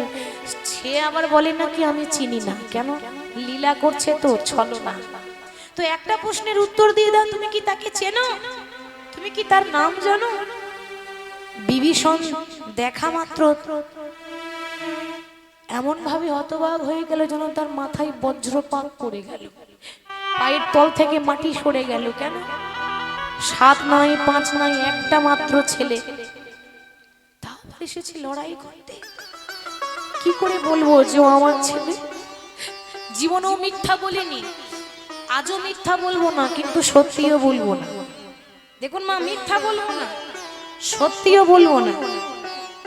সে আবার বলে নাকি আমি চিনি না, কেন? লীলা করছে তো, ছলনা। তো একটা প্রশ্নের উত্তর দিয়ে দাও, তুমি কি তাকে চেনো? তুমি কি তার নাম জানো? বিভীষণ দেখা মাত্র এমন ভাবে হতবাক হয়ে গেল যেন তার মাথায় বজ্রপাত পড়ে গেল, পায়ের তল থেকে মাটি সরে গেল। কেন? 7 নয় 5 নয়, একটা মাত্র ছেলে, তাও এসেছে লড়াই করতে। কি করে বলবো যে ও আমার ছেলে? জীবনেও মিথ্যা বলিনি, আজও মিথ্যা বলবো না, কিন্তু সত্যিও বলবো না। দেখুন মা, মিথ্যা বলবো না, সত্যিও বলবো না।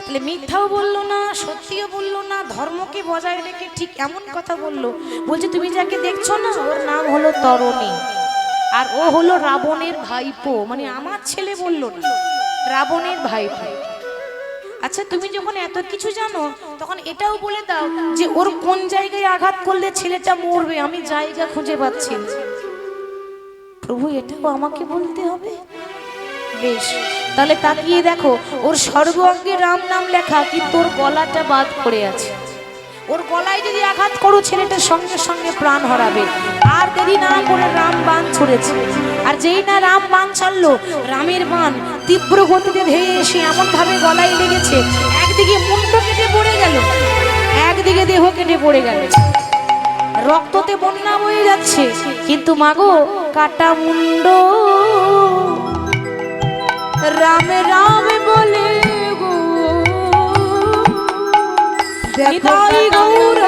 তাহলে মিথ্যাও বললো না, সত্যিও বললো না, ধর্মকে বজায় রেখে ঠিক এমন কথা বললো, বলছে তুমি যাকে দেখছো না ওর নাম হলো তরণী, আর ও হলো রাবণের ভাইপো। মানে আমার ছেলে বললো না, রাবণের ভাইপো। আচ্ছা, তুমি যখন এত কিছু জানো তখন এটাও বলে দাও যে ওর কোন জায়গায় আঘাত করলে ছেলেটা মরবে, আমি জায়গা খুঁজে পাচ্ছি না। প্রভু, এটাও আমাকে বলতে হবে? বেশ, তাহলে তাকিয়ে দেখো, ওর সর্বাঙ্গে রাম নাম লেখা, কিন্তু ওর গলাটা বাদ পড়ে আছে। ওর গলায় যদি আঘাত করো ছেলেটার সঙ্গে সঙ্গে প্রাণ হারাবে। আর দেরি না করে রাম বাণ ছুড়েছে, আর যেই না রাম বাণ ছাড়লো, রামের বাণ তীব্র গতিতে ধেয়ে এসে এমন ভাবে গলায় লেগেছে, একদিকে মুন্ড কেটে পড়ে গেল, একদিকে দেহ কেটে পড়ে গেল, রক্ততে বন্যা বয়ে যাচ্ছে। কিন্তু মাগো, কাটা মুন্ড রামে রামে বলে গো, নিতাই গৌর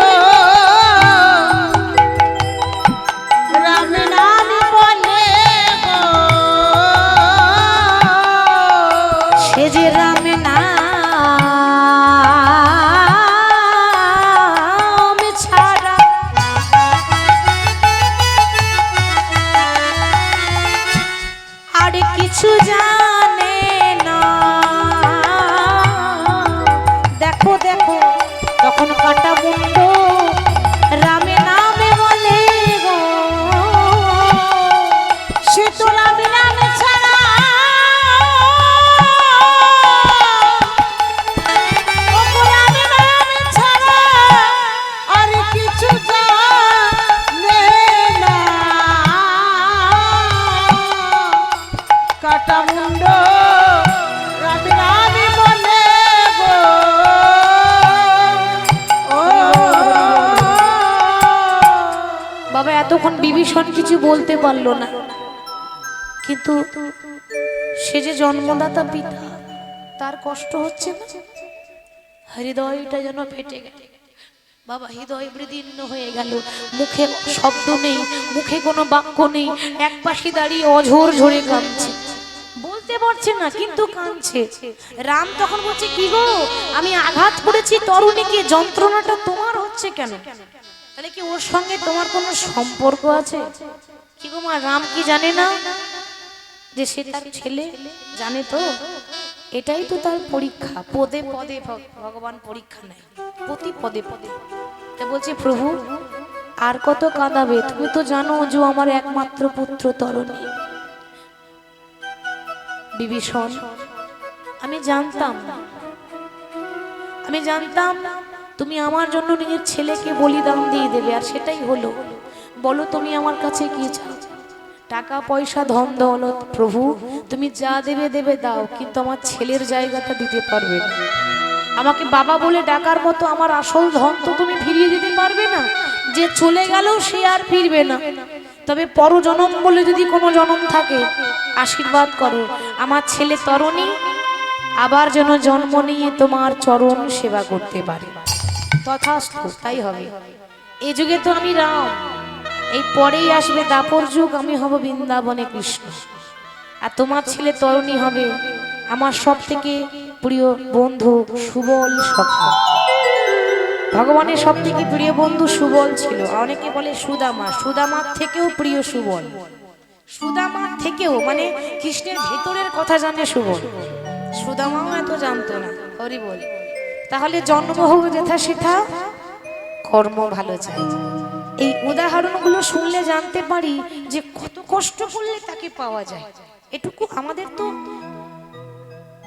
রাম নাম বলে গো, সে যে রাম নাম ছাড়া আর কিছু জানে না। দেখো দেখো, তখন কাটা মুন্ড রামে নামে বলে গো, সে তো রাম নাম ছাড়া রাম নাম ছাড়া আর কিছু জানে না। কাটা মুন্ড রাম নাম বলে গো, ও বাবা এতক্ষণ বিভীষণ কিছু বলতে পারলো না, কিন্তু সে যে জন্মদাতা পিতা, তার কষ্ট হচ্ছে না? হৃদয়টা যেন ফেটে গেল। বাবা হৃদয় বিদীর্ণ হয়ে গেল, মুখে শব্দ নেই, মুখে কোনো বাক্য নেই, এক পাশে দাঁড়িয়ে অঝোর ঝরে কাঁদছে, বলতে পারছে না কিন্তু কাঁদছে। রাম তখন বলছে, কি গো, আমি আঘাত করেছি তরুণীকে, যন্ত্রণাটা তোমার হচ্ছে কেন? তাহলে কি ওর সঙ্গে তোমার কোনো সম্পর্ক আছে? কি গো মা, রাম কি জানে না যে সে তার ছেলে? জানে তো, এটাই তো তার পরীক্ষা। পদে পদে ভগবান পরীক্ষা নেয়, প্রতি পদে পদে। তা বলছে, প্রভু আর কত কাঁদাবে? তুমি তো জানো যে আমার একমাত্র পুত্র তরুণী বিভীষণ। আমি জানতাম তুমি আমার জন্য নিজের ছেলেকে বলিদান দিয়ে দেবে, আর সেটাই হলো। বলো তুমি আমার কাছে কি চাও? টাকা পয়সা ধন দৌলত প্রভু তুমি যা দেবে দেবে দাও, কিন্তু আমার ছেলের জায়গাটা দিতে পারবে না। আমাকে বাবা বলে ডাকার মতো আমার আসল ধন তো তুমি ফিরিয়ে দিতে পারবে না। যে চলে গেল সে আর ফিরবে না, তবে পরজনম বলে যদি কোনো জনম থাকে, আশীর্বাদ করো আমার ছেলে তরুণী আবার যেন জন্ম নিয়ে তোমার চরণ সেবা করতে পারে। তথাস্তু, তাই হবে। এই যুগে তো আমি রাম, এই পরেই আসবে দাপর যুগ, আমি হব বৃন্দাবনে কৃষ্ণ, আর তোমার ছেলে তরুণী হবে আমার সব থেকে প্রিয় বন্ধু সুবল সখা। ভগবানের সব থেকে প্রিয় বন্ধু সুবল ছিল। অনেকে বলে সুদামা, সুদামার থেকেও প্রিয় সুবল, সুদামার থেকেও, মানে কৃষ্ণের ভেতরের কথা জানে সুবল, সুদামাও এত জানতো না। হরি বল। তাহলে জন্ম হোক যেথা সেথা, কর্ম ভালো চাই। এই উদাহরণগুলো শুনলে জানতে পারি যে কত কষ্ট করলে তাকে পাওয়া যায়। এটুকু আমাদের তো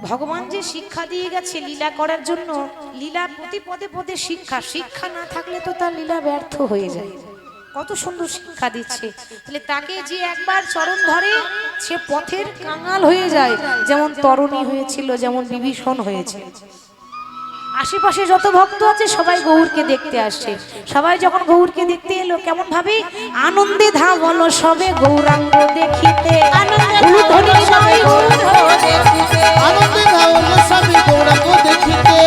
ভগবান যে শিক্ষা দিয়ে গেছে লীলা করার জন্য, লীলা প্রতি পদে পদে শিক্ষা, শিক্ষা না থাকলে তো তার লীলা ব্যর্থ হয়ে যায়। কত সুন্দর শিক্ষা দিচ্ছে। তাহলে তাকে যে একবার চরণ ধরে সে পথের কাঙাল হয়ে যায়, যেমন তরুণী হয়েছিল, যেমন বিভীষণ হয়েছে। আশেপাশে যত ভক্ত আছে সবাই গৌরকে দেখতে আসছে। সবাই যখন গৌরকে দেখতে এলো, কেমন ভাবে আনন্দে ধাবল সবে গৌরাঙ্গ দেখিতে, আনন্দে ধাবল সবে গৌরাঙ্গ দেখিতে।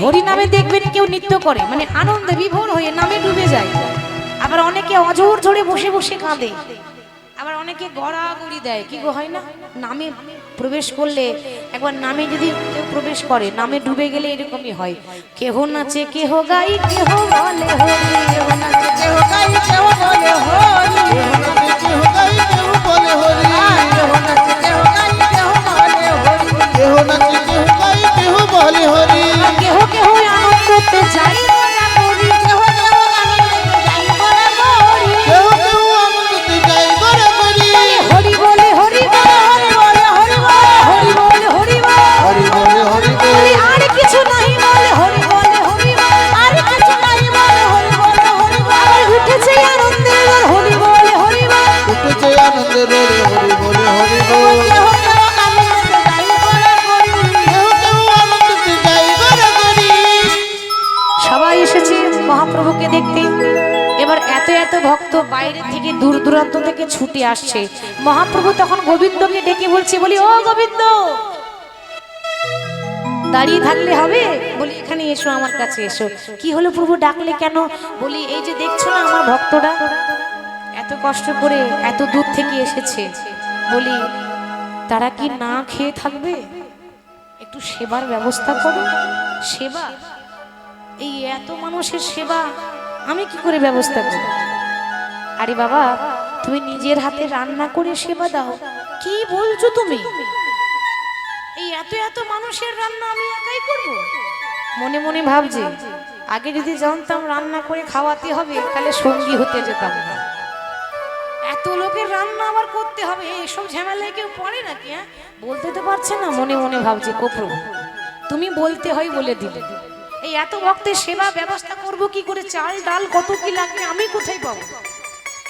হরি নামে দেখবেন কেউ নৃত্য করে, মানে আনন্দে বিভোর হয়ে নামে ডুবে যায়। আবার অনেকে অজোর ধরে বসে বসে কাঁদে, আবার অনেকে গড়াগড়ি দেয়। কি গো হয় না, নামে প্রবেশ করলে, একবার নামে যদি কেউ প্রবেশ করে, নামে ডুবে গেলে এরকমই হয়। কেহ নাচে কেহ গাই কেহ বলে হরি, কেহ নাচে কেহ গাই কেহ বলে হরি, কেহ নাচে কেহ গাই কেহ বলে হরি, কেহ নাচে কেহ গাই কেহ বলে হরি, কেহ নাচে কেহ গাই কেহ বলে হরি। কেহ কেহ আনন্দতে যাই বলা করি, কেহ কেহ আনন্দতে যাই বলা করি, কেহ কেহ আনন্দতে যাই বলা করি। হরি বলে হরি বলে হরি বলে হরি বলে হরি বলে হরি বলে হরি বলে হরি বলে। আর কিছু নাই বলে হরি বলে হরি বলে, আর কিছু নাই বলে হরি বলে হরি বলে। উঠেছে আনন্দের হরি বলে হরি বলে, উঠেছে আনন্দের হরি বলে হরি বলে। কেহ কেহ আনন্দতে যাই বলা করি, কেহ কেহ আনন্দতে যাই বলা করি। সবাই এসেছে মহাপ্রভুকে দেখতে। এবার এত এত ভক্ত বাইরে থেকে দূর দূরান্ত থেকে ছুটে আসছে। মহাপ্রভু তখন গোবিন্দকে ডেকে বলছে, বলি ও গোবিন্দ, দাঁড়িয়ে থাকলে হবে? বলি এখানে এসো, আমার কাছে এসো। কি হলো প্রভু, ডাকলে কেন? বলি এই যে দেখছো না আমার ভক্তরা এত কষ্ট করে এত দূর থেকে এসেছে, বলি তারা কি না খেয়ে থাকবে? একটু সেবার ব্যবস্থা করো। সেবা, এই এত মানুষের সেবা আমি কি করে ব্যবস্থা করব? আরে বাবা, তুমি নিজের হাতে রান্না করে সেবা দাও। কি বলছো তুমি? এই এত এত মানুষের রান্না আমি একাই করব? মনে মনে ভাবছি আগে যদি জানতাম রান্না করে খাওয়াতে হবে তাহলে সঙ্গী হতে যেতাম না। এত লোকের রান্না আবার করতে হবে, এসব ঝামেলায় কেউ পড়ে নাকি? হ্যাঁ, বলতে তো পারছে না, মনে মনে ভাবছি ও প্রভু তুমি বলতে হয় বলে দিলে। এই এত ভক্তের সেবা ব্যবস্থা করব কি করে? চাল ডাল কত কি লাগবে আমি কোথায় পাবো?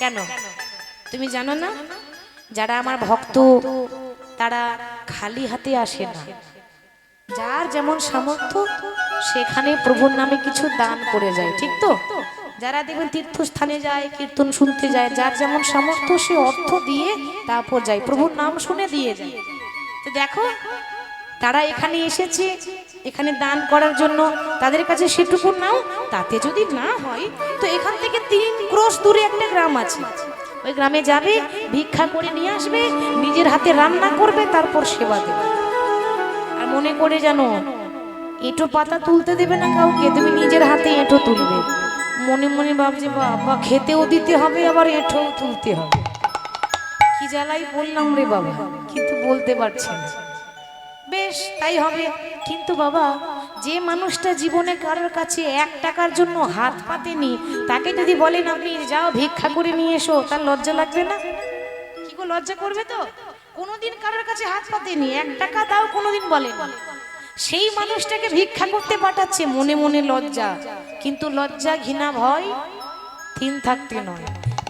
কেন তুমি জানো না, যারা আমার ভক্ত তারা খালি হাতে আসে না, যার যেমন সামর্থ্য সেখানে প্রভুর নামে কিছু দান করে যায়, ঠিক তো? যারা দেখবেন তীর্থস্থানে যায়, কীর্তন শুনতে যায়, যার যেমন সামর্থ্য সে অর্থ দিয়ে তারপর যায়, প্রভুর নাম শুনে দিয়ে যায়। তো দেখো তারা এখানে এসেছে এখানে দান করার জন্য, তাদের কাছে সেটুকু নাও, তাতে যদি না হয় তো এখান থেকে 3 ক্রোশ দূরে একটা গ্রাম আছে, ওই গ্রামে যাবে, ভিক্ষা করে নিয়ে আসবে, নিজের হাতে রান্না করবে, তারপর সেবা দেবে। আর মনে করে জানো, এঁটো পাতা তুলতে দেবে না কাউকে, তুমি নিজের হাতে এঁটো তুলবে। মনে মনে ভাবছে বাবা খেতেও দিতে হবে আবার এঁটোও তুলতে হবে, কি জ্বালাই বললাম রে বাবা, কিন্তু বলতে পারছি না। বেশ তাই হবে, কিন্তু বাবা যে মানুষটা জীবনে কারোর কাছে 1 টাকার জন্য হাত পাতেনি, তাকে যদি বলেন আপনি যাও ভিক্ষা করে নিয়ে এসো, তার লজ্জা লাগবে না? কি গো, লজ্জা করবে তো? কোনোদিন কারোর কাছে হাত পাতেনি, 1 টাকা দাও কোনোদিন বলেন, সেই মানুষটাকে ভিক্ষা করতে পাঠাচ্ছে, মনে মনে লজ্জা। কিন্তু লজ্জা ঘৃণা ভয় 3 থাকতে নয়।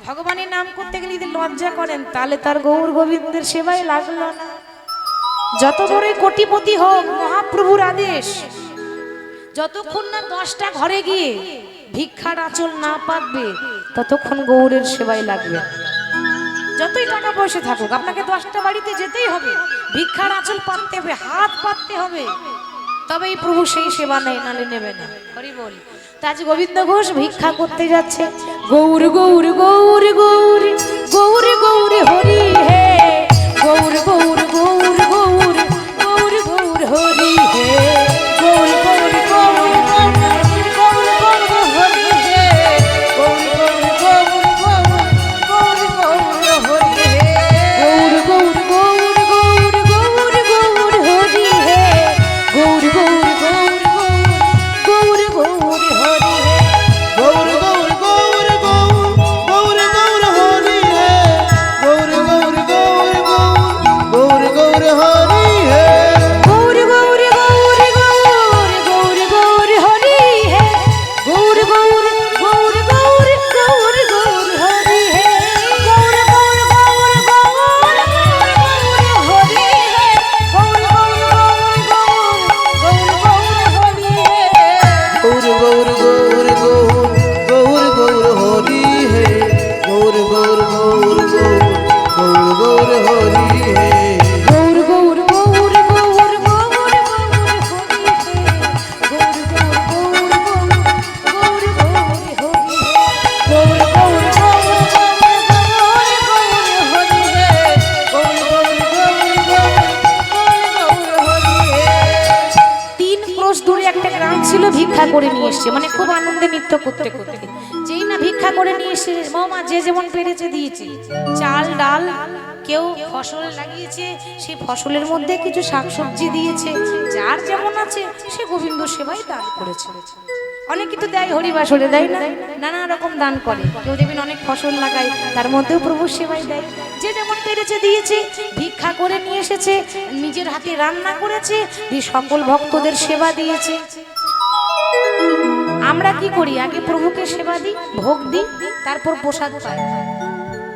ভগবানের নাম করতে গেলে যদি লজ্জা করেন তাহলে তার গৌর গোবিন্দের সেবায় লাগলো না। যত বড়ই কোটিপতি হোক, মহাপ্রভুর আদেশ যতক্ষণ না 10টা ঘরে গিয়ে ভিক্ষার আঁচল না পাতবে ততক্ষণ গৌরের সেবায় লাগবে। যতই টাকা পয়সা থাকুক আপনাকে 10টা বাড়িতে যেতেই হবে, ভিক্ষার আঁচল পাততে হবে, হাত পাততে হবে, তবেই প্রভু সেই সেবা নেয়, নালে নেবে না। হরি বল। তা আজ গোবিন্দ ঘোষ ভিক্ষা করতে যাচ্ছে, গৌর গৌর গৌর গৌর গৌর গৌর হরি হে, গৌর গৌর গৌর গৌর গৌর গৌর হরি হে, গৌর গৌর গৌর গৌর গৌর হরি হে, গৌর গৌর গৌর গৌর গৌর গৌর হরি হে, গৌর গৌর গৌর গৌর গৌর গৌর হরি হে, গৌর গৌর গৌর গৌর গৌর হরি হে। গৌর গৌর গৌর গৌর গৌর গৌর হরি হে, গৌর গৌর গৌর গৌর গৌর গৌর হরি হে, গৌর গৌর গৌর গৌর গৌর গৌর হরি হে, গৌর গৌর গৌর গৌর গৌর গৌর হরি হে, গৌর গৌর গৌর গৌর গৌর হরি হে, গৌর গৌর গৌর গৌর গৌর হরি হে। গৌর গৌর গৌর গৌর গৌর গৌর হরি হে, গৌর গৌর গৌর গৌর গৌর গৌর হরি হে, গৌর গৌর গৌর গৌর গৌর গৌর হরি হে, গৌর গৌর গৌর গৌর গৌর গৌর হরি হে, গৌর গৌর গৌর গৌর গৌর হরি হে, গৌর গৌর গৌর গৌর হরি হে। 3 ক্রোশ দূরে একটা গ্রাম ছিল, ভিক্ষা করে নিয়ে এসছে, মানে খুব আনন্দে নৃত্য করতে করতে। যেই না ভিক্ষা করে নিয়ে এসে বৌমা যে যেমন পেরেছে দিয়েছে, চাল ডাল, কেউ ফসল লাগিয়েছে সেই ফসলের মধ্যে কিছু শাকসবজি দিয়েছে, যার যেমন আছে সে গোবিন্দ সেবায় দান করেছে। অনেক কিছু দেয়, হরিবাসরে দেয় না, নানা রকম দান করে। কেউ দেখবেন অনেক ফসল লাগায়, তার মধ্যেও প্রভুর সেবায় দেয়, যে যেমন পেরেছে দিয়েছে। ভিক্ষা করে নিয়ে এসেছে, নিজের হাতে রান্না করেছে, দিয়ে সকল ভক্তদের সেবা দিয়েছে। আমরা কি করি, আগে প্রভুকে সেবা দিই, ভোগ দিই, তারপর প্রসাদ পাই।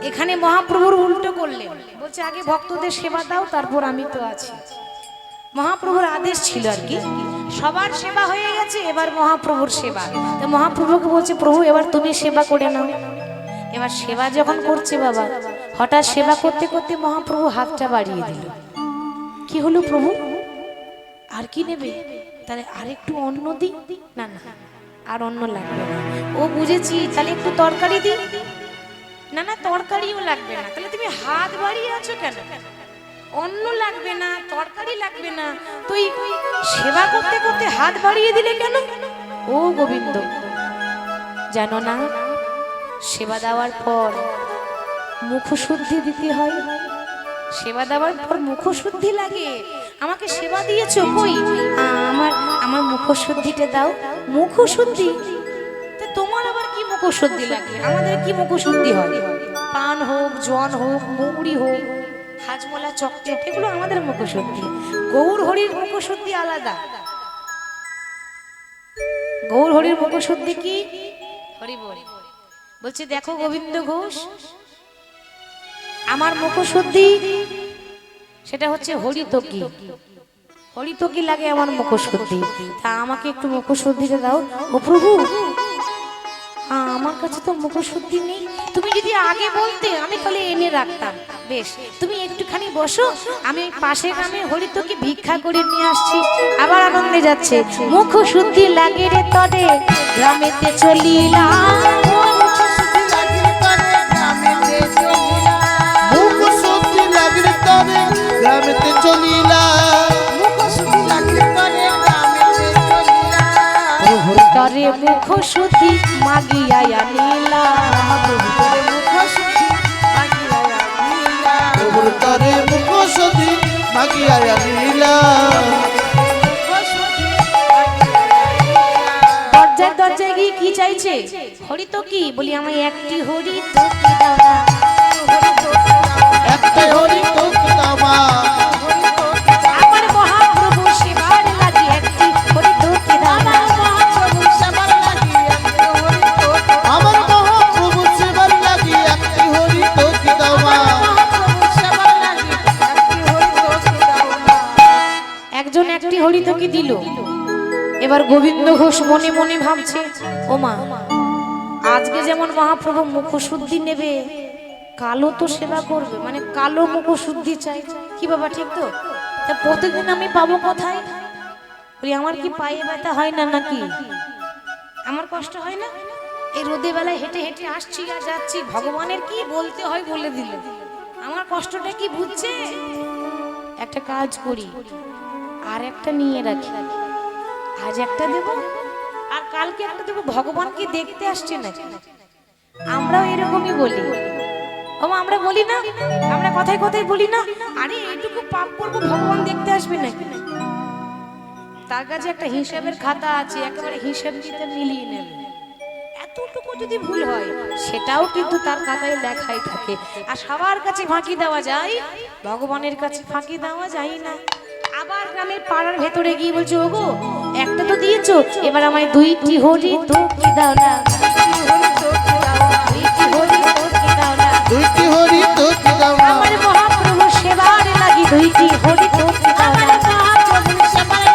এখানে মহাপ্রভুর উল্টো করলেন, বলছে আগে ভক্তদের সেবা দাও, তারপর আমি তো আছি। মহাপ্রভুর আদেশ ছিল আর কি, সবার সেবা হয়ে গেছে, এবার মহাপ্রভুর সেবা। তো মহাপ্রভুকে বলছে প্রভু এবার তুমি সেবা করে নাও। এবার সেবা যখন করছে বাবা, হঠাৎ সেবা করতে করতে মহাপ্রভু হাতটা বাড়িয়ে দিল। কি হলো প্রভু, আর কি নেবে? তাহলে আরেকটু অন্ন দিই? না না, আর অন্ন লাগবে না। ও বুঝেছি, তাহলে একটু তরকারি দিই? না না, তরকারিও লাগবে না। তাহলে তুমি হাত বাড়িয়ে আছো কেন? অন্ন লাগবে না, তরকারি লাগবে না, তুই সেবা করতে করতে হাত বাড়িয়ে দিলে কেন? ও গোবিন্দ, জানো না সেবা দেওয়ার পর মুখশুদ্ধি দিতে হয়, সেবা দেওয়ার পর মুখশুদ্ধি লাগে। আমাকে সেবা দিয়েছো, কই আমার আমার মুখশুদ্ধিটা দাও। মুখশুদ্ধি? তা তোমার আবার কি মুখশুদ্ধি লাগবে? আমাদের কি মুখশুদ্ধি হয়? পান হোক, জোয়ান হোক, মৌরি হোক, হাজমোলা, চকলেট, এগুলো আমাদের মুখশুদ্ধি। গৌর হরির মুখশুদ্ধি আলাদা। গৌর হরির মুখশুদ্ধি কি? হরি বল। বলছে দেখো গোবিন্দ ঘোষ, আমার মুখশুদ্ধি সেটা হচ্ছে হরিতকি। হরিতকি লাগে আমার মুখশুদ্ধি। তা আমাকে একটু মুখশুদ্ধিটা দাও। ও প্রভু, আমার কাছে তো মুখশুদ্ধি নেই। তুমি যদি আগে বলতে আমি তাহলে এনে রাখতাম। বেশ, তুমি একটুখানি বসো, আমি ওই পাশের গ্রামে হরিতকি ভিক্ষা করে নিয়ে আসছি। আবার আনন্দে যাচ্ছে। মুখশুদ্ধি লাগে রে তরে গ্রামেতে চলিলাম। মুখশুদ্ধি লাগলে তবে গ্রামেতে চলিলাম। তরে মুখশুদ্ধি মাগিয়া আনিলাম। প্রভুর তরে মুখশুদ্ধি মাগিয়া আনিলাম। দরজায় দরজায় গিয়ে কি চাইছে? হরি তো কি বলি, আমি একটি হরি তো কি দাও না। একটা হরি তোকে দাও মা। আমার মহাপ্রভু সেবার লাগি একটি হরি তো কি দাও না। আমার মহাপ্রভু সেবার লাগি একটি হরি তোকে দাও মা। একজন একটি হরি তো কি দিল। এবার গোবিন্দ ঘোষ মনে মনে ভাবছে, ও মা, আজকে যেমন মহাপ্রভু মুখশুদ্ধি নেবে, কালো তো সেবা করবে, মানে কালো মুখশুদ্ধি চাই। কি বাবা, ঠিক তো? তা প্রতিদিন আমি পাবো কোথায়? বলি আমার কি পায়ে ব্যথা হয় না নাকি? আমার কষ্ট হয় না? এই রোদে বেলায় হেঁটে হেঁটে আসছি আর যাচ্ছি, ভগবানের কি বলতে হয় বলে দিল। আমার কষ্টটা কি বুঝছে? একটা কাজ করি, আর একটা নিয়ে রাখি। আজ একটা দেব আর কালকে একটা দেব। ভগবানকে দেখতে আসছে নাকি? আমরাও এরকমই বলি। আমরা বলি না, আমরা কথায় কথায় বলি না, আরে এইটুকু পাপ করবো ভগবান দেখতে আসবে নাকি? তার কাছে একটা হিসাবের খাতা আছে, একেবারে হিসাব দিতে মিলিয়ে নেবে। এতটুকু যদি ভুল হয় সেটাও কিন্তু তার খাতায় লেখাই থাকে। আর সবার কাছে ফাঁকি দেওয়া যায়, ভগবানের কাছে ফাঁকি দেওয়া যায় না। আবার গ্রামের পাড়ার ভেতরে গিয়ে বলছে, ওগো একটা তো দিয়েছো, এবার আমায় দুইটি হরি তো কি দাও না। দুইটি হরি তোকে দাও মা। আমার মহাপ্রভু সেবার লাগি দুইটি হরি তো কি দাও না। মহাপ্রভু সেবার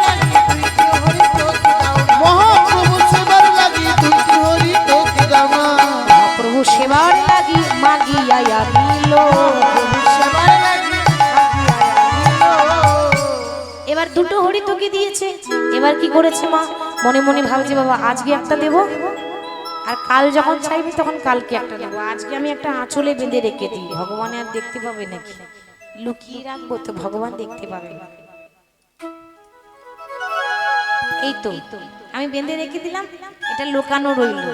লাগি দুইটি হরি তোকে দাও মা। মহাপ্রভু সেবার লাগি মাগিয়া আনিল। এবার দুটো হরি তোকে দিয়েছে। এবার কি করেছে মা? মনে মনে ভাবছে, বাবা আজকে একটা দেব, আর কাল যখন চাইবে তখন কালকে একটা দেবো। আজকে আমি একটা আঁচলে বেঁধে রেখে দিই, ভগবান আর দেখতে পাবে নাকি? লুকিয়ে রাখবো তো ভগবান দেখতে পাবে না। এই তো আমি বেঁধে রেখে দিলাম, এটা লুকানো রইল।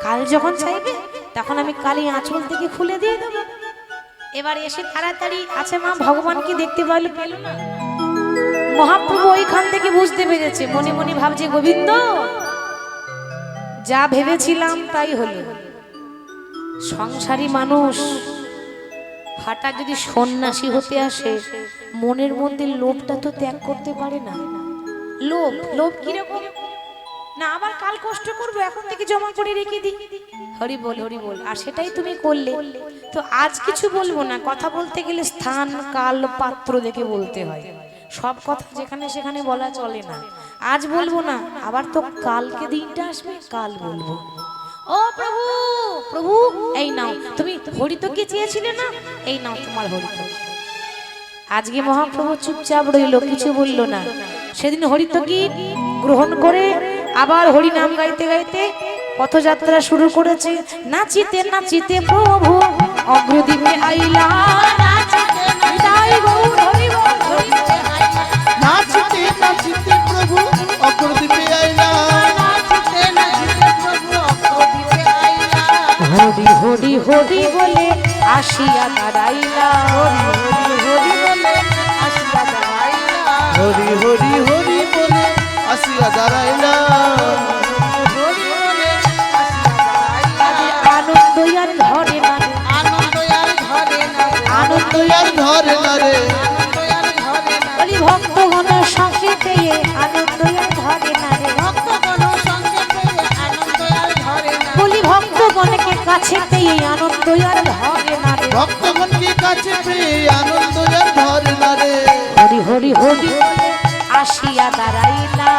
কাল যখন চাইবে তখন আমি কালি আঁচল থেকে খুলে দিয়ে দেবো। এবার এসে তাড়াতাড়ি, আচ্ছা মা ভগবান কি দেখতে পাইলো? পেল না। মহাপ্রভু ওইখান থেকে বুঝতে পেরেছে, মনে মনে ভাবছে, গোবিন্দ যা ভেবেছিলাম তাই হলো। সংসারী মানুষ হঠাৎ যদি সন্ন্যাসী হতে আসে, মনের মধ্যে লোভটা তো ত্যাগ করতে পারে না। লোভ, লোভ কিরকম না, আবার কাল কষ্ট করবো, এখন থেকে জমা করে রেখে দিই। হরি বল, হরি বল। আর সেটাই তুমি করলে। তো আজ কিছু বলবো না, কথা বলতে গেলে স্থান কাল পাত্র দেখে বলতে হয়। সব কথা যেখানে সেখানে বলা চলে না। আজ বলবো না, আবার তো কালকে দিনটা আসবে, কাল বলবো। ও প্রভু, প্রভু এই নাও, তুমি হরিতকি চেয়েছিলে না, এই নাও তোমার হরিতকি। আজকে মহাপ্রভু চুপচাপ রইল, কিছু বলল না। সেদিন হরিতকি গ্রহণ করে আবার হরি নাম গাইতে গাইতে পথযাত্রা শুরু করেছে। নাচিতে নাচিতে প্রভু অগ্রদ্বীপে আইলা। নাচিতে নাচিতে প্রভু অগ্রদ্বীপে আইলা। হরি হরি হরি বলে আসিয়া দাঁড়াইলা। হরি হরি হরি না রে। আনন্দ আর ধরে না। বলি ভক্তগণের সঙ্গে পেয়ে আনন্দ আর ধরে না রে। ভক্তগণ সঙ্গে পেয়ে আনন্দ আর ধরে না। বলি ভক্তগণকে কাছে পেয়ে আনন্দ আর ধরে না রে। ভক্তগণকে কাছে পেয়ে আনন্দ আর ধরে না রে। হরি হরি হরি বলে আসিয়া দাঁড়াইলা।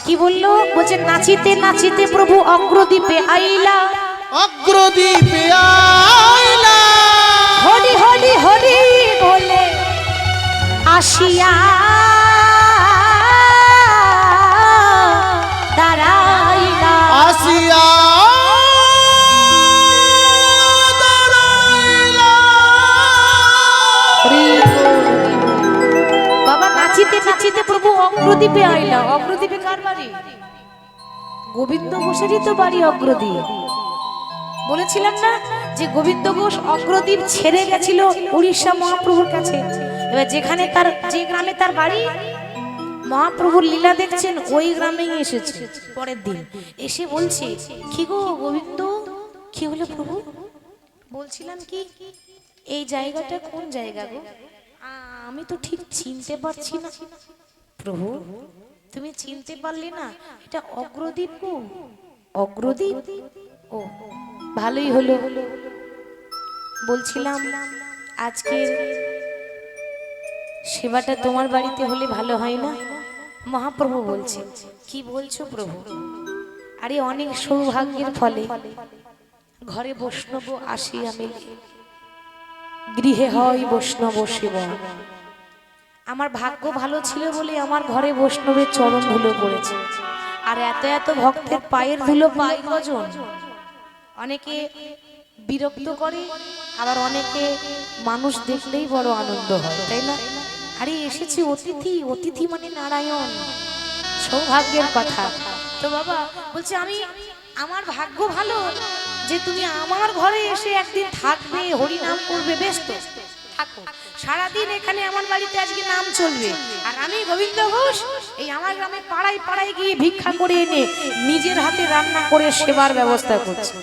কি বললো? বলছে নাচিতে নাচিতে প্রভু অগ্রদ্বীপে আইলা। অগ্রদ্বীপে আইলা। হরি হরি হরি বলে আসিয়া দাঁড়াইলা। আসিয়া দাঁড়াইলা। বাবা নাচিতে নাচিতে প্রভু অগ্রদ্বীপে আইলা। অগ্রদ্বীপে কার বাড়ি? গোবিন্দ ঘোষেরই তো বাড়ি অগ্রদ্বীপ। বলেছিলাম না যে গোবিন্দ ঘোষ অগ্রদ্বীপ ছেড়ে গেছিল উড়িষ্যা মহাপ্রভুর কাছে। এবার যেখানে তার, যে গ্রামে তার বাড়ি, মহাপ্রভুর লীলা দেখছেন ওই গ্রামেই এসেছে। পরের দিন এসে বলছে, কি গো গোবিন্দ? কি হলো প্রভু? বলছিলাম কি, এই জায়গাটা কোন জায়গা গো? আমি তো ঠিক চিনতে পারছি না। প্রভু তুমি চিনতে পারলে না? এটা অগ্রদ্বীপ গো। অগ্রদ্বীপ? ও ভালোই হলো। বলছিলাম আজকের সেবাটা তোমার বাড়িতে হলে ভালো হয় না? মহাপ্রভু বলছে, কি বলছো প্রভু? আরে অনেক সৌভাগ্যের ফলে ঘরে বৈষ্ণব আসিয়া মেলে, গৃহে হয় বৈষ্ণব সেবা। আমার ভাগ্য ভালো ছিল বলে আমার ঘরে বৈষ্ণবের চরণ ধুলো পড়েছে। আর এত এত ভক্তের পায়ের ধুলো পাই কজন? অনেকে বিরক্ত করে, আবার অনেকে মানুষ দেখলেই বড় আনন্দ হয়, তাই না? আরে এসেছি অতিথি, অতিথি মানে নারায়ণ, সৌভাগ্যের কথা। তো বাবা বলছে, আমি, আমার ভাগ্য ভালো যে তুমি আমার ঘরে এসে একদিন থাকবে, হরি নাম করবে। বেশ তো, থাকো সারাদিন এখানে আমার বাড়িতে আজকে নাম চলবে। আর আমি গোবিন্দ ঘোষ এই আমার গ্রামে পাড়ায় পাড়ায় গিয়ে ভিক্ষা করে এনে নিজের হাতে রান্না করে সেবার ব্যবস্থা করছি।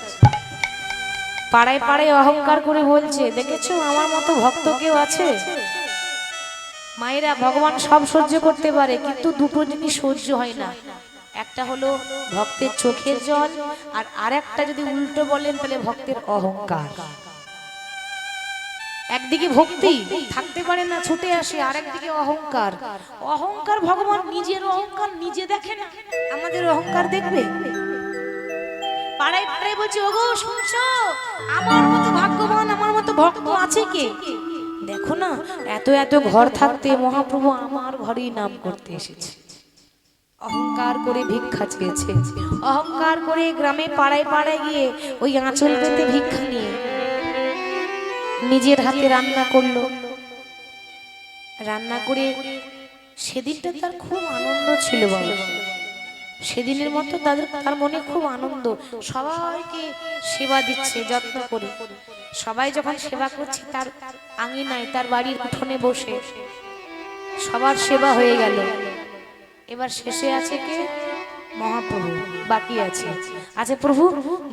পাড়ায় পাড়ায় অহংকার করে বলছে, দেখেছো আমার মতো ভক্ত কেউ আছে? মায়েরা, ভগবান সব সহ্য করতে পারে, কিন্তু দুটো জিনিস সহ্য হয় না। একটা হলো ভক্তের চোখের জল, আর আরেকটা যদি উল্টো বলেন তাহলে ভক্তের অহংকার। একদিকে ভক্তি থাকতে পারে না, ছুটে আসে, আরেকদিকে অহংকার। অহংকার, ভগবান নিজের অহংকার নিজে দেখে না, আমাদের অহংকার দেখবে? পাড়ায় পাড়ায় বলছে, ওগো শুনছো, আমার মতো ভাগ্যবান, আমার মতো ভক্ত আছে কে? দেখো না, এত এত ঘর থাকতে মহাপ্রভু আমার ঘরেই নাম করতে এসেছে। অহংকার করে ভিক্ষা চেয়েছে, অহংকার করে গ্রামে পাড়ায় পাড়ায় গিয়ে ওই আঁচল পেতে ভিক্ষা নিয়ে নিজের হাতে রান্না করলো। রান্না করে সেদিনটা তার খুব আনন্দ ছিল বাবা। সেদিনের মতো তার মনে খুব আনন্দ। সবাইকে সেবা দিচ্ছে যত্ন করে। সবাই যখন সেবা করছে তার আঙিনায়, তার বাড়ির উঠোনে বসে সবার সেবা হয়ে গেল। এবার শেষে আছে কে? মহাপ্রভু বাকি আছে। আচ্ছা প্রভু,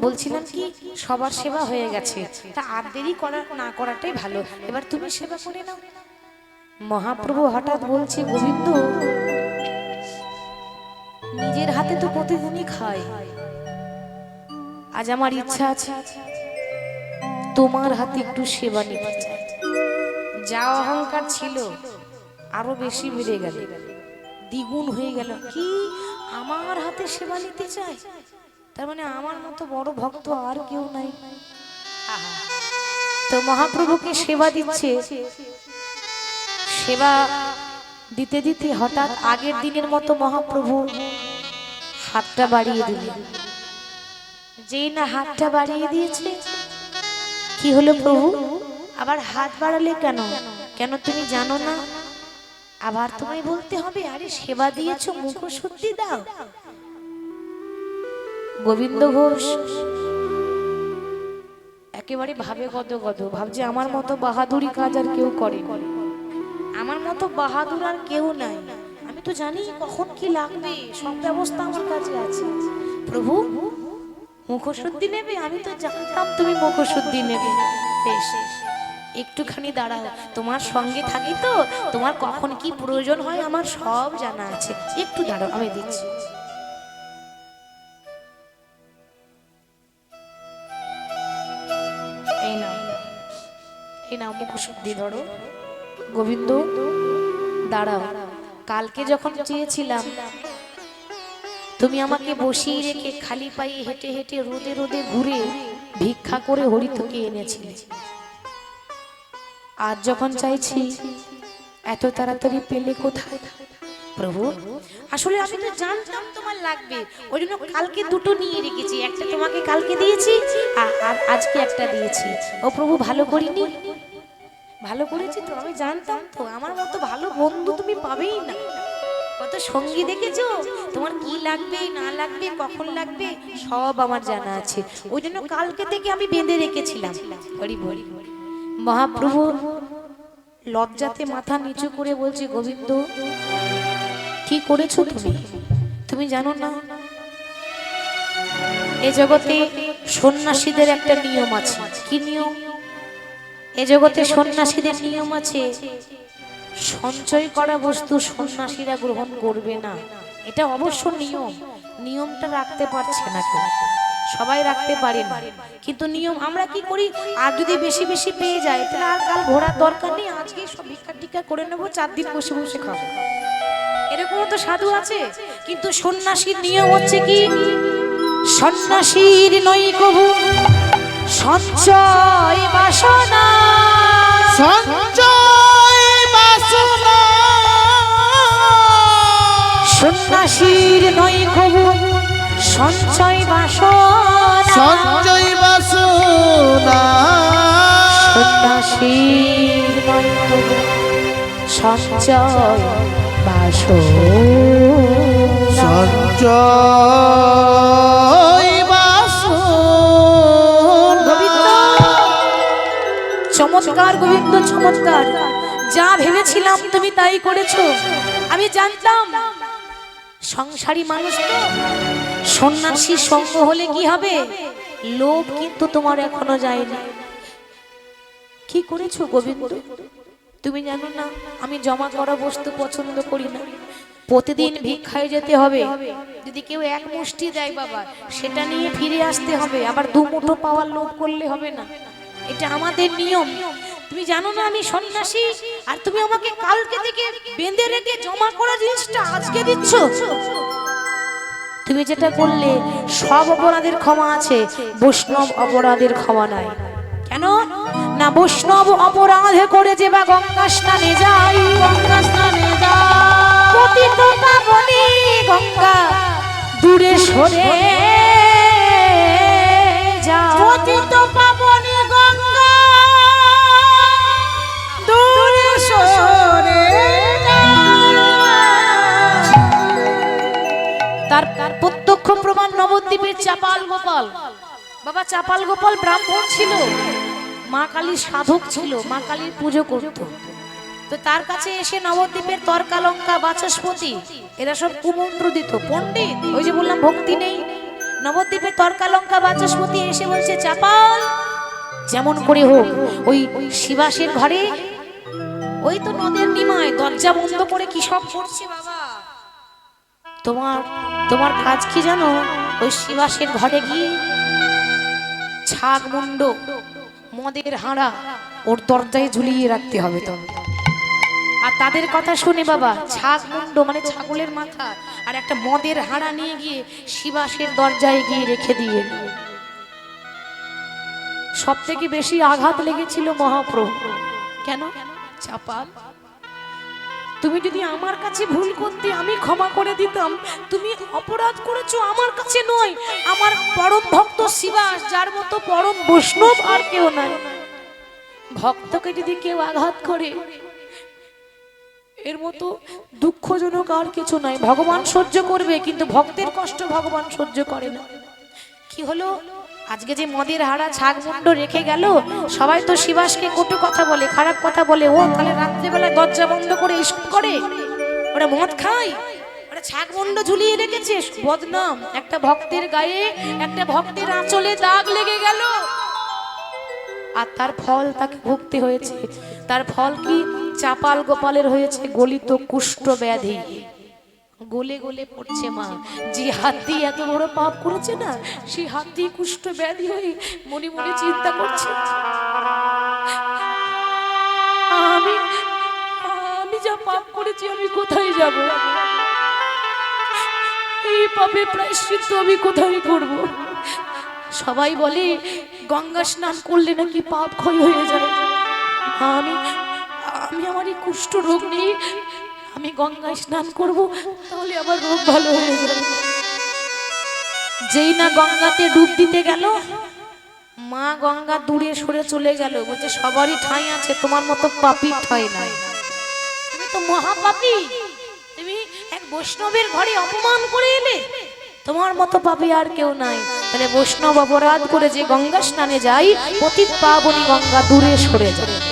বলছিলাম কি, সবার সেবা হয়ে গেছে, তা আর দেরি না করাটাই ভালো, এবার তুমি সেবা করে নাও। মহাপ্রভু হঠাৎ বলছে, গোবিন্দ নিজের হাতে তো প্রতিদিনই খাই, আজ আমার ইচ্ছা আছে তোমার হাতে একটু সেবা নিতে চাই। যা অহংকার ছিল আরো বেশি বেড়ে গেল, দ্বিগুণ হয়ে গেল। কি, আমার হাতে সেবা নিতে চাই? তার মানে আমার মতো বড় ভক্ত আর কেউ নাই। তো মহাপ্রভুকে সেবা দিচ্ছে। সেবা দিতে দিতে হঠাৎ আগের দিনের মতো মহাপ্রভু হাতটা বাড়িয়ে দিলেন। যেই না হাতটা বাড়িয়ে দিয়েছে, কি হলো প্রভু? আবার হাত বাড়ালে কেন? কেন তুমি জানো না? আবার তোমায় বলতে হবে? আরে সেবা দিয়েছো, মুখশুদ্ধি দাও। গোবিন্দ ঘোষ একেবারে ভাবে গদগদ, ভাবছে আমার মতো বাহাদুরি কাজ আর কেউ করে, আমার মতো বাহাদুর আর কেউ নাই। আমি তো জানি কখন কি লাগবে, সব ব্যবস্থা আমার কাছে আছে। প্রভু মুখশুদ্ধি নেবে? আমি তো জানতাম তুমি মুখশুদ্ধি নেবে। বেশ, একটুখানি দাঁড়াও, তোমার সঙ্গে থাকি তো, তোমার কখন কি প্রয়োজন হয় আমার সব জানা আছে। একটু দাঁড়াও, আমি দিচ্ছি। এই নাও, এই নাও মুখশুদ্ধি ধরো। গোবিন্দ দাঁড়াও, কালকে যখন চেয়েছিলাম তুমি আমাকে বসিয়ে রেখে খালি পায়ে হেঁটে হেঁটে রোদে রোদে ঘুরে ভিক্ষা করে হরিতকে এনেছিলে, আজ যখন চাইছি এত তাড়াতাড়ি পেলে কোথায়? প্রভু, আসলে আমি তো জানতাম তোমার লাগবে, ওই জন্য কালকে দুটো নিয়ে রেখেছি। একটা তোমাকে কালকে দিয়েছি আর আজকে একটা দিয়েছি। ও প্রভু, ভালো করিনি? ভালো করেছি তো, আমি জানতাম তো আমার মতো ভালো বন্ধু তুমি পাবেই না। কত সঙ্গী দেখেছো, তোমার কি লাগবে না লাগবে কখন লাগবে সব আমার জানা আছে, ওই জন্য কালকে থেকে আমি বেঁধে রেখেছিলাম। হরি বল। মহাপ্রভু লজ্জাতে মাথা নিচু করে বলছে, গোবিন্দ কি করেছো তুমি? তুমি জানো না এ জগতে সন্ন্যাসীদের একটা নিয়ম আছে। কি নিয়ম? এ জগতে সন্ন্যাসীদের নিয়ম আছে, সঞ্চয় করা বস্তু সন্ন্যাসীরা গ্রহণ করবে না। এটা অবশ্য নিয়ম, নিয়মটা রাখতে পারছে না কেউ, সবাই রাখতে পারে না, কিন্তু নিয়ম আমরা কি করি, আর যদি বেশি বেশি পেয়ে যায় তাহলে আর কাল ঘোরার দরকার নেই, আজকে সব ভিক্ষা টিক্ষা করে নেবো, 4 দিন বসে বসে খাবো। এরকমও তো সাধু আছে। কিন্তু সন্ন্যাসীর নিয়ম হচ্ছে কি, সন্ন্যাসীর নই কবু সঞ্চয় বাসনা, সঞ্চয় বাসনা, সন্ন্যাসীর নই কবু সঞ্চয় বাসনা, সঞ্চয় বাসনা, সন্ন্যাসীর নই কবু সঞ্চয় বাসনা, সঞ্চয় বাসনা। চমৎকার গোবিন্দ, চমৎকার। যা ভেবেছিলাম তুমি তাই করেছো। আমি জানতাম সংসারী মানুষ তো, সন্ন্যাসী সঙ্গ হলে কি হবে, লোভ কিন্তু তোমার এখনো যায়নি। কি করেছো গোবিন্দ? তুমি জানো না আমি জমা করা বস্তু পছন্দ করি না, প্রতিদিন ভিক্ষায় যেতে হবে। যদি কেউ এক মুষ্টি দেয় বাবা, সেটা নিয়ে ফিরে আসতে হবে, আবার 2 মুঠো পাওয়ার লোভ করলে হবে না, এটা আমাদের নিয়ম। তুমি জানো না আমি সন্ন্যাসী, আর তুমি আমাকে কালকে থেকে বেঁধে রেখে জমা করা জিনিসটা আজকে দিচ্ছ। তুমি যেটা করলে সব অপরাধের ক্ষমা আছে, বৈষ্ণব অপরাধের ক্ষমা নাই। কেন না, বৈষ্ণব অপরাধে করে যে বা গঙ্গা স্নানে যাই, গঙ্গা স্নানে যাই, পতিত পাবনী গঙ্গা দূরে সরে যায়, পতিত পাবনী গঙ্গা দূরে সরে তার প্রত্যক্ষ প্রমাণ নবদ্বীপের চাপাল গোপাল। বাবা চাপাল গোপাল ব্রাহ্মণ ছিল, মা কালী সাধক ছিল, মা কালীর পুজো করত। তো তার কাছে এসে নবদ্বীপের তর্কালঙ্কা বাচস্পতি এরা সব কুমন্ত্র দিত, পণ্ডিত, ওই যে বললাম ভক্তি নেই। নবদ্বীপের তর্কালঙ্কা বাচস্পতি এসে বলছে, চাপাল যেমন করে হোক ওই শিবাসের ঘরে, ওই তো নদের নিমায় দরজা বন্ধ করে কি সব করছে বাবা, তোমার কাজ কি জানো, ওই শিবাসের ঘরে গিয়ে ছাগ মুন্ড মদের হাঁড়া ওর দরজায় ঝুলিয়ে রাখতে হবে। তো আর তাদের কথা শুনে বাবা ছাগ মুন্ড মানে ছাগলের মাথা আর একটা মদের হাঁড়া নিয়ে গিয়ে শিবাসের দরজায় গিয়ে রেখে দিয়ে, সব থেকে বেশি আঘাত লেগেছিল মহাপ্রভু। কেন? চাপাল তুমি যদি আমার কাছে ভুল করতে আমি ক্ষমা করে দিতাম, তুমি অপরাধ করেছো আমার কাছে নয়, আমার পরম ভক্ত শিবাস, যার মতো পরম বৈষ্ণব আর কেউ নাই। ভক্তকে যদি কেউ আঘাত করে এর মতো দুঃখজনক আর কিছু নাই। ভগবান সহ্য করবে, কিন্তু ভক্তের কষ্ট ভগবান সহ্য করে না। কি হলো, আজকে যে মদের হাড়া ছাগ মুন্ড রেখে গেল, সবাই তো শিবাসকে কটু কথা বলে, খারাপ কথা বলে, ও তাহলে রাত্রেবেলা দরজা বন্ধ করে এসব করে, ওরা মদ খায়, ওরা ছাগমুন্ড ঝুলিয়ে রেখেছে, বদনাম। একটা ভক্তের গায়ে, একটা ভক্তের আঁচলে দাগ লেগে গেল, আর তার ফল তাকে ভুগতে হয়েছে। তার ফল কি? চাপাল গোপালের হয়েছে গলিত কুষ্ঠ ব্যাধি, গলে গলে পড়ছে মা। যে হাত দিয়ে এত বড় পাপ করেছে না, সেই হাত দিয়ে কুষ্ঠ ব্যাধি হয়ে মনে মনে চিন্তা করছে, আমি আমি যা পাপ করেছি আমি কোথায় যাব? এই পাপের প্রায়শ্চিত্ত আমি কোথায় করব? সবাই বলে গঙ্গা স্নান করলে নাকি পাপ ক্ষয় হয়ে যায়। আমি আমি আমার এই কুষ্ঠ রোগ নিয়ে আমি গঙ্গায় স্নান করব, তাহলে আবার রোগ ভালো হয়ে যাবে। যেই না গঙ্গাতে ডুব দিতে গেল, মা গঙ্গা দূরে সরে চলে গেল, বলছে সবারই ঠাঁই আছে, তোমার মতো পাপী ঠাঁই নাই, তুমি তো মহাপাপী, তুমি এক বৈষ্ণবের ঘরে অপমান করে এলে, তোমার মতো পাপী আর কেউ নাই। তাহলে বৈষ্ণব অপরাধ করে যে গঙ্গা স্নানে যাই, পতিত পাবনী গঙ্গা দূরে সরে যায়।